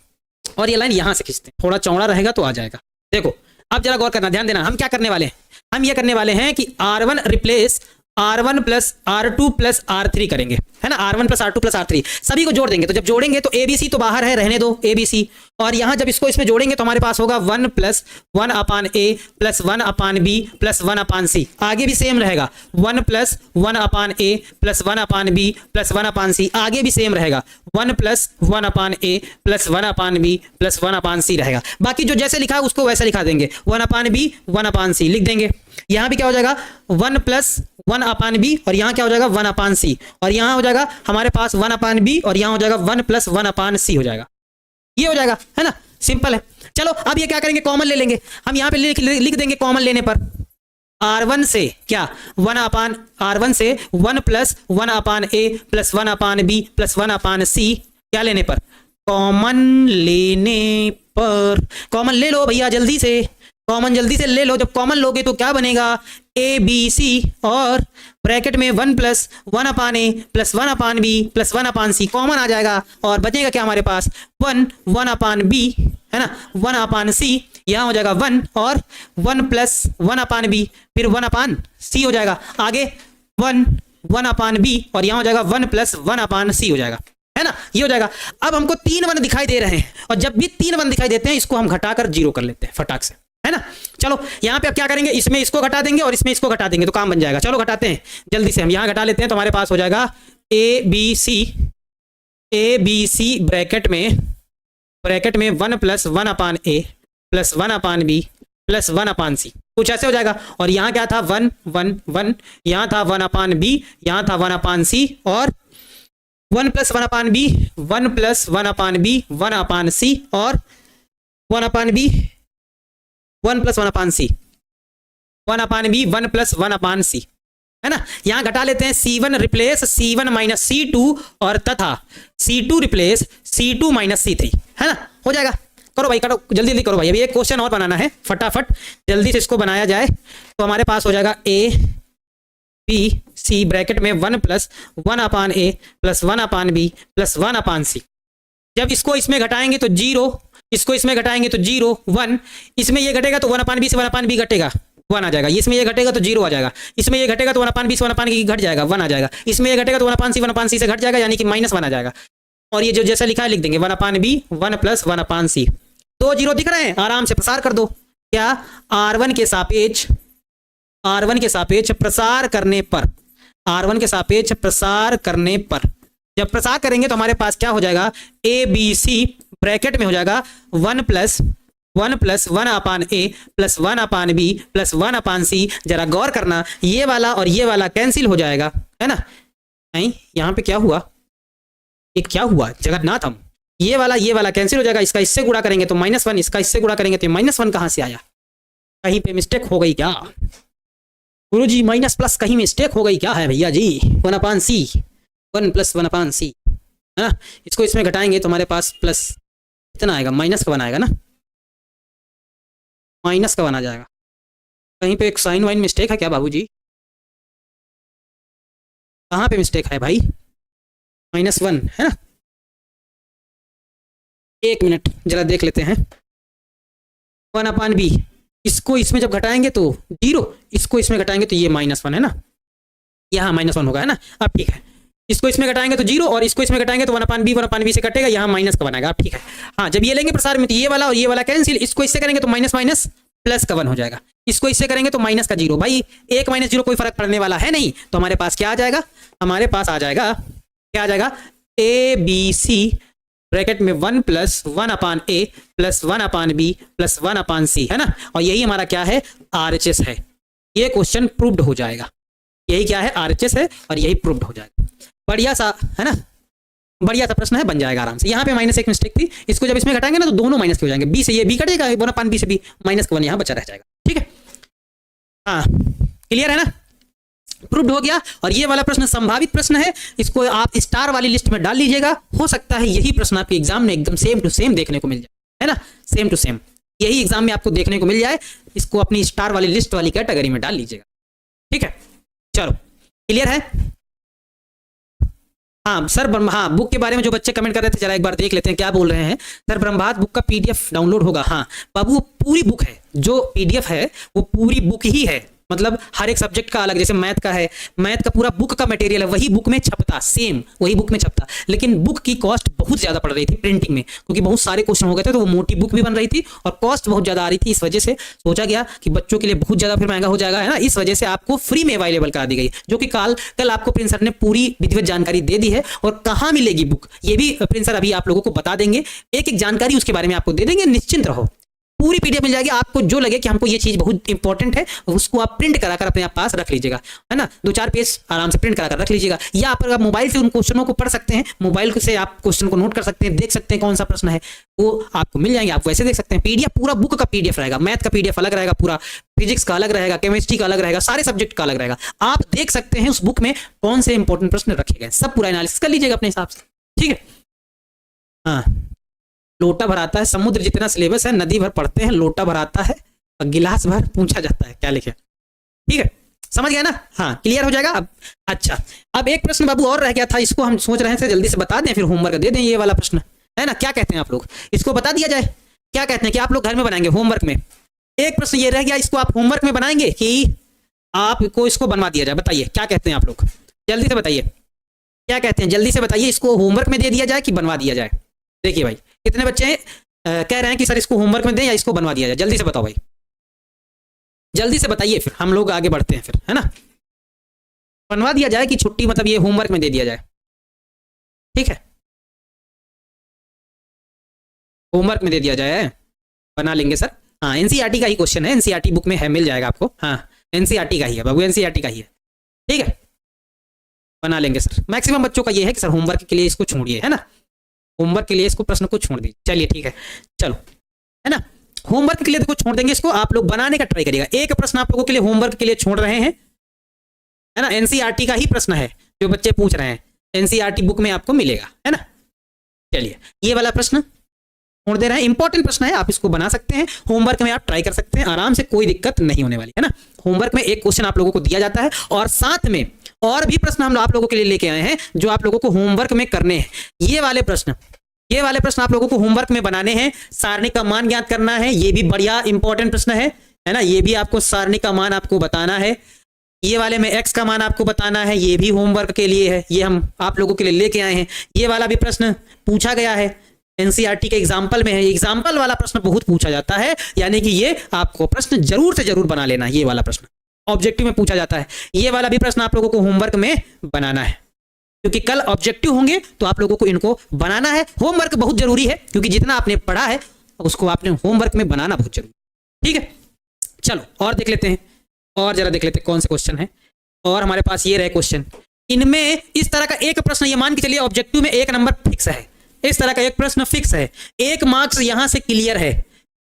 और ये लाइन यहां से खींचते हैं, थोड़ा चौड़ा रहेगा तो आ जाएगा। देखो अब जरा गौर करना, ध्यान देना, हम क्या करने वाले हैं, हम ये करने वाले हैं कि R1 replace R1 + R2 + R3 करेंगे, है ना, R1 + R2 + R3 सभी को जोड़ देंगे। तो जब जोड़ेंगे तो ABC तो बाहर है, रहने दो ABC, और यहां जब इसको इसमें जोड़ेंगे तो हमारे पास होगा 1 + 1/a + 1/b + 1/c, आगे भी सेम रहेगा 1 + 1/a + 1/b + 1/c, आगे भी सेम रहेगा 1 + 1/a + 1/b + 1/c रहेगा। बाकी जो जैसे लिखा है उसको वैसे लिखा देंगे, 1/b 1/c लिख देंगे। यहां भी क्या हो जाएगा 1 + 1/b, और यहां क्या हो जाएगा 1/c, और यहां हो जाएगा हमारे पास 1/b, और यहां हो जाएगा 1 + 1/c हो जाएगा, ये हो जाएगा, है ना, सिंपल है। चलो अब ये क्या करेंगे, कॉमन ले लेंगे। हम यहां पे लिख देंगे कॉमन लेने पर R1 से क्या 1 से 1 + 1/a + 1/b + 1/c, क्या लेने पर, कॉमन लेने पर। कॉमन ले लो भैया जल्दी से, कॉमन जल्दी से ले लो। जब कॉमन लोगे तो क्या बनेगा, ABC, और ब्रैकेट में 1 + 1/a + 1/b + 1/c कॉमन आ जाएगा, और बचेगा क्या हमारे पास 1/b, है ना, 1/c, यहाँ हो जाएगा 1, और 1 + 1/b, फिर 1/c हो जाएगा, आगे 1/b, और यहाँ हो जाएगा 1 + 1/c हो जाएगा, है ना, ये हो जाएगा। अब हमको 3 1 दिखाई दे रहे हैं, और जब भी 3 1 दिखाई देते हैं इसको हम घटाकर 0 कर लेते हैं फटाक से, है ना। चलो यहाँ पे अब क्या करेंगे, इसमें इसको घटा देंगे और इसमें इसको घटा देंगे तो काम बन जाएगा। चलो घटाते हैं जल्दी से, हम यहाँ घटा लेते हैं, तो हमारे पास हो जाएगा ABC ब्रैकेट में 1 + 1/a + 1/b + 1/c, कुछ ऐसे हो जाएगा। और यहाँ क्या था 1 1 1, यहाँ था 1/b, यहाँ था 1/c, और 1 + 1/b 1 + 1/b 1/c, और 1/b 1 + 1/c 1/b 1 + 1/c, है ना। यहां घटा लेते हैं C1 रिप्लेस C1 - C2, और तथा C2 रिप्लेस C2 - C3, है ना, हो जाएगा। करो भाई, करो जल्दी जल्दी करो भाई, अभी एक क्वेश्चन और बनाना है, फटाफट जल्दी से इसको बनाया जाए। तो हमारे पास हो जाएगा ABC ब्रैकेट में 1 + 1/a + 1/b + 1/c। जब इसको इसमें घटाएंगे तो 0, इसको इसमें घटाएंगे तो 0 1, इसमें ये घटेगा तो 1/b से 1/b घटेगा 1 आ जाएगा, इसमें ये घटेगा तो 0 आ जाएगा, इसमें ये घटेगा तो 1/b से 1/b घट जाएगा 1 आ जाएगा, इसमें ये घटेगा तो 1/c से घट जाएगा, यानी कि -1 आ जाएगा। और ये जो जैसा लिखा है लिख देंगे 1/b 1 + 1/c। 2 0 दिख रहे हैं, आराम से प्रसार कर दो। क्या R1 के सापेक्ष प्रसार करने पर, R1 के सापेक्ष प्रसार करने पर जब प्रसार करेंगे तो हमारे पास क्या हो जाएगा, ABC ब्रैकेट में हो जाएगा 1 + 1/a + 1/b + 1/c। जरा गौर करना, ये वाला और ये वाला कैंसिल हो जाएगा, है ना। नहीं, यहाँ पे क्या हुआ, ये क्या हुआ जगन्नाथ, हम ये वाला कैंसिल हो जाएगा, इसका इससे गुणा करेंगे तो -1, इसका इससे गुणा करेंगे तो -1 कहाँ से आया, कहीं पे मिस्टेक हो गई क्या गुरुजी, माइनस प्लस कहीं मिस्टेक हो गई क्या है भैया जी। 1/c 1 + 1/c, है ना, इसको इसमें घटाएंगे तो हमारे पास प्लस कितना आएगा, माइनस का 1 आएगा ना, माइनस का 1 आ जाएगा। कहीं पे एक साइन वाइन मिस्टेक है क्या बाबूजी, कहाँ पे मिस्टेक है भाई, -1 है ना। 1 मिनट जरा देख लेते हैं। 1/b, इसको इसमें जब घटाएंगे तो 0, इसको इसमें घटाएंगे तो ये -1 है ना, यहाँ -1 होगा, है ना। अब ठीक है, इसको इसमें घटाएंगे तो 0 और इसको इसमें घटाएंगे तो 1/b से कटेगा, यहाँ माइनस का बनाएगा। अब ठीक है, हाँ जब ये लेंगे प्रसार में तो ये वाला और ये वाला कैंसिल, इसको इससे करेंगे तो माइनस माइनस प्लस का 1 हो जाएगा, इसको इससे करेंगे तो माइनस का 0। भाई 1 - 0 कोई फर्क पड़ने वाला है नहीं, तो हमारे पास क्या आ जाएगा, हमारे पास आ जाएगा, क्या आ जाएगा, ABC ब्रैकेट में 1 + 1/a + 1/b + 1/c, है ना। और यही हमारा क्या है, RHS है। ये क्वेश्चन प्रूव्ड हो जाएगा, यही क्या है, RHS है, और यही प्रूव्ड हो जाएगा। बढ़िया सा, है ना, बढ़िया सा प्रश्न है, बन जाएगा आराम से। यहाँ पे -1 मिस्टेक थी, इसको जब इसमें घटाएंगे ना तो दोनों माइनस के हो जाएंगे, b से ये b कटेगा, 1/b से b, -1 यहाँ बचा रह जाएगा। ठीक है, हाँ क्लियर है ना, प्रूव्ड हो गया। और ये वाला प्रश्न संभावित प्रश्न है, इसको आप स्टार वाली लिस्ट में डाल लीजिएगा, हो सकता है यही प्रश्न आपके एग्जाम में एकदम सेम टू सेम देखने को मिल जाए, है ना, सेम टू सेम यही एग्जाम में आपको देखने को मिल जाए। इसको अपनी स्टार वाली लिस्ट वाली कैटेगरी में डाल लीजिएगा। ठीक है, चलो क्लियर है। हाँ सर, हाँ बुक के बारे में जो बच्चे कमेंट कर रहे थे, जरा एक बार देख लेते हैं क्या बोल रहे हैं। सर ब्रह्मास्त्र बुक का PDF डाउनलोड होगा। हाँ बाबू, वो पूरी बुक है, जो PDF है वो पूरी बुक ही है, मतलब हर एक सब्जेक्ट का अलग, जैसे मैथ का है, मैथ का पूरा बुक का मटेरियल है, वही बुक में छपता, सेम वही बुक में छपता। लेकिन बुक की कॉस्ट बहुत ज़्यादा पड़ रही थी प्रिंटिंग में, क्योंकि बहुत सारे क्वेश्चन हो गए थे, तो वो मोटी बुक भी बन रही थी और कॉस्ट बहुत ज़्यादा आ रही थी। इस वजह से सोचा गया कि बच्चों के लिए बहुत ज़्यादा फिर महंगा हो जाएगा, है ना। इस वजह से आपको फ्री में अवेलेबल करा दी गई, जो कि कल आपको प्रिंस सर ने पूरी विधिवत जानकारी दे दी है। और कहाँ मिलेगी बुक, ये भी प्रिंस सर अभी आप लोगों को बता देंगे, एक एक जानकारी उसके बारे में आपको दे देंगे, निश्चिंत रहो। पूरी PDF मिल जाएगी आपको, जो लगे कि हमको ये चीज बहुत इंपॉर्टेंट है, उसको आप प्रिंट कराकर अपने पास रख लीजिएगा, है ना। 2-4 पेज आराम से प्रिंट कराकर रख लीजिएगा, या आप मोबाइल से उन क्वेश्चनों को पढ़ सकते हैं, मोबाइल से आप क्वेश्चन को नोट कर सकते हैं, देख सकते हैं कौन सा प्रश्न है, वो आपको मिल जाएंगे, आप वैसे देख सकते हैं। PDF पूरा बुक का PDF रहेगा, मैथ का PDF अलग रहेगा, पूरा फिजिक्स का अलग रहेगा, केमिस्ट्री का अलग रहेगा, सारे सब्जेक्ट का अलग रहेगा। आप देख सकते हैं उस बुक में कौन से इंपॉर्टेंट प्रश्न रखे गए, सब पूरा एनालिसिस कर लीजिएगा अपने हिसाब से। ठीक है, हाँ लोटा भराता है, समुद्र जितना सिलेबस है, नदी भर पढ़ते हैं, लोटा भराता है और गिलास भर पूछा जाता है, क्या लिखे। ठीक है, समझ गया ना, हाँ क्लियर हो जाएगा अब। अच्छा, अब एक प्रश्न बाबू और रह गया था, इसको हम सोच रहे थे जल्दी से बता दें, फिर होमवर्क दे दें, ये वाला प्रश्न है ना। क्या कहते हैं आप लोग, इसको बता दिया जाए, क्या कहते हैं कि आप लोग घर में बनाएंगे होमवर्क में। एक प्रश्न ये रह गया, इसको आप होमवर्क में बनाएंगे कि आपको इसको बनवा दिया जाए, बताइए क्या कहते हैं आप लोग, जल्दी से बताइए क्या कहते हैं, जल्दी से बताइए, इसको होमवर्क में दे दिया जाए कि बनवा दिया जाए। देखिए भाई कितने बच्चे कह रहे हैं कि सर इसको होमवर्क में दें या इसको बनवा दिया जाए, जल्दी से बताओ भाई, जल्दी से बताइए, फिर हम लोग आगे बढ़ते हैं फिर, है ना। बनवा दिया जाए कि छुट्टी, मतलब ये होमवर्क में दे दिया जाए। ठीक है, होमवर्क में दे दिया जाए, बना लेंगे सर। हाँ NCERT का ही क्वेश्चन है, NCERT बुक में है, मिल जाएगा आपको। हाँ NCERT का ही है बाबू, NCERT का ही है। ठीक है, बना लेंगे सर। मैक्सिमम बच्चों का ये है कि सर होमवर्क के लिए इसको छोड़िए, है ना, होमवर्क के लिए इसको प्रश्न को छोड़ दीजिए। चलिए ठीक है, चलो, है ना, होमवर्क के लिए देखो छोड़ देंगे इसको, आप लोग बनाने का ट्राई करिएगा। एक प्रश्न आप लोगों के लिए होमवर्क के लिए छोड़ रहे हैं, है ना, NCERT का ही प्रश्न है जो बच्चे पूछ रहे हैं, NCERT बुक में आपको मिलेगा, है ना। चलिए ये वाला प्रश्न छोड़ दे रहे हैं, इंपॉर्टेंट प्रश्न है, आप इसको बना सकते हैं, होमवर्क में आप ट्राई कर सकते हैं आराम से, कोई दिक्कत नहीं होने वाली, है ना। होमवर्क में एक क्वेश्चन आप लोगों को दिया जाता है और साथ में और भी प्रश्न हम आप लोगों के लिए लेके आए हैं जो आप लोगों को होमवर्क में करने हैं। ये वाले प्रश्न आप लोगों को होमवर्क में बनाने हैं। सारणी का मान ज्ञात करना है, ये भी बढ़िया इंपॉर्टेंट प्रश्न है ना, ये भी आपको सारणी का मान आपको बताना है। ये वाले में x का मान आपको बताना है, ये भी होमवर्क के लिए है, ये हम आप लोगों के लिए लेके आए हैं। ये वाला भी प्रश्न पूछा गया है, NCERT के एग्जाम्पल में है, एग्जाम्पल वाला प्रश्न बहुत पूछा जाता है, यानी कि ये आपको प्रश्न जरूर से जरूर बना लेना है। ये वाला प्रश्न ऑब्जेक्टिव में पूछा जाता है, ये वाला भी प्रश्न आप लोगों को होमवर्क में बनाना है, क्योंकि कल ऑब्जेक्टिव होंगे तो आप लोगों को इनको बनाना है। होमवर्क बहुत जरूरी है, क्योंकि जितना आपने पढ़ा है उसको आपने होमवर्क में बनाना बहुत जरूरी। ठीक है, चलो और देख लेते हैं, और जरा देख लेते हैं कौन से क्वेश्चन है। और हमारे पास ये रहे क्वेश्चन, इनमें इस तरह का एक प्रश्न, ये मान के चलिए ऑब्जेक्टिव में 1 नंबर फिक्स है, इस तरह का एक प्रश्न फिक्स है, 1 मार्क्स यहां से क्लियर है।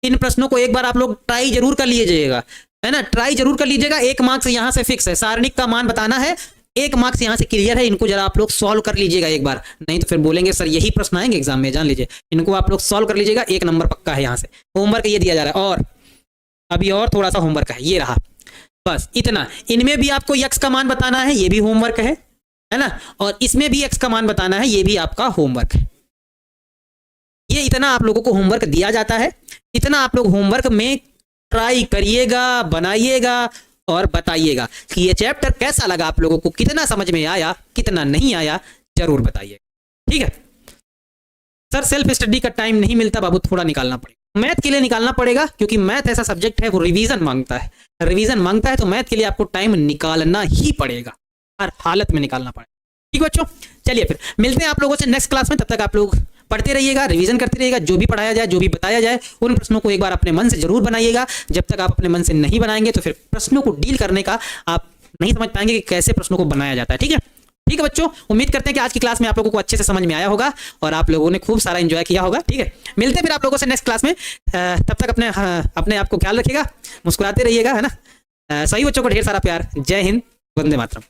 इन प्रश्नों को एक बार आप लोग ट्राई जरूर कर लीजिएगा, है ना, ट्राई जरूर कर लीजिएगा। 1 मार्क्स यहां से फिक्स है, सारणिक का मान बताना है, 1 मार्क्स यहां से क्लियर है। इनको जरा आप लोग सॉल्व कर लीजिएगा एक बार, नहीं तो फिर बोलेंगे सर यही प्रश्न आएंगे एग्जाम में, जान लीजिए। इनको आप लोग सॉल्व कर लीजिएगा, 1 नंबर पक्का है। यहां से होमवर्क ये दिया जा रहा है, और अभी और थोड़ा सा होमवर्क है, ये रहा, बस इतना। इनमें भी आपको x का मान बताना है, ये भी होमवर्क है ना, और इसमें भी x का मान बताना है, ये भी आपका होमवर्क है। ये इतना आप लोगों को होमवर्क दिया जाता है, इतना आप लोग होमवर्क में ट्राई करिएगा, बनाइएगा, और बताइएगा कि ये चैप्टर कैसा लगा आप लोगों को, कितना समझ में आया, कितना नहीं आया, जरूर बताइएगा। ठीक है सर, सेल्फ स्टडी का टाइम नहीं मिलता बाबू, थोड़ा निकालना पड़ेगा। मैथ के लिए निकालना पड़ेगा, क्योंकि मैथ ऐसा सब्जेक्ट है वो रिवीजन मांगता है, रिवीजन मांगता है, तो मैथ के लिए आपको टाइम निकालना ही पड़ेगा, हर हालत में निकालना पड़ेगा। ठीक बच्चों, चलिए फिर मिलते हैं आप लोगों से नेक्स्ट क्लास में। तब तक आप लोग पढ़ते रहिएगा, रिवीजन करते रहिएगा, जो भी पढ़ाया जाए, जो भी बताया जाए, उन प्रश्नों को एक बार अपने मन से जरूर बनाइएगा। जब तक आप अपने मन से नहीं बनाएंगे तो फिर प्रश्नों को डील करने का आप नहीं समझ पाएंगे कि कैसे प्रश्नों को बनाया जाता है। ठीक है, ठीक है बच्चों, उम्मीद करते हैं कि आज की क्लास में आप लोगों को अच्छे से समझ में आया होगा और आप लोगों ने खूब सारा एंजॉय किया होगा। ठीक है, मिलते हैं फिर आप लोगों से नेक्स्ट क्लास में। तब तक अपने आप को ख्याल रखिएगा, मुस्कुराते रहिएगा, है ना। सभी बच्चों को ढेर सारा प्यार। जय हिंद, वंदे मातरम।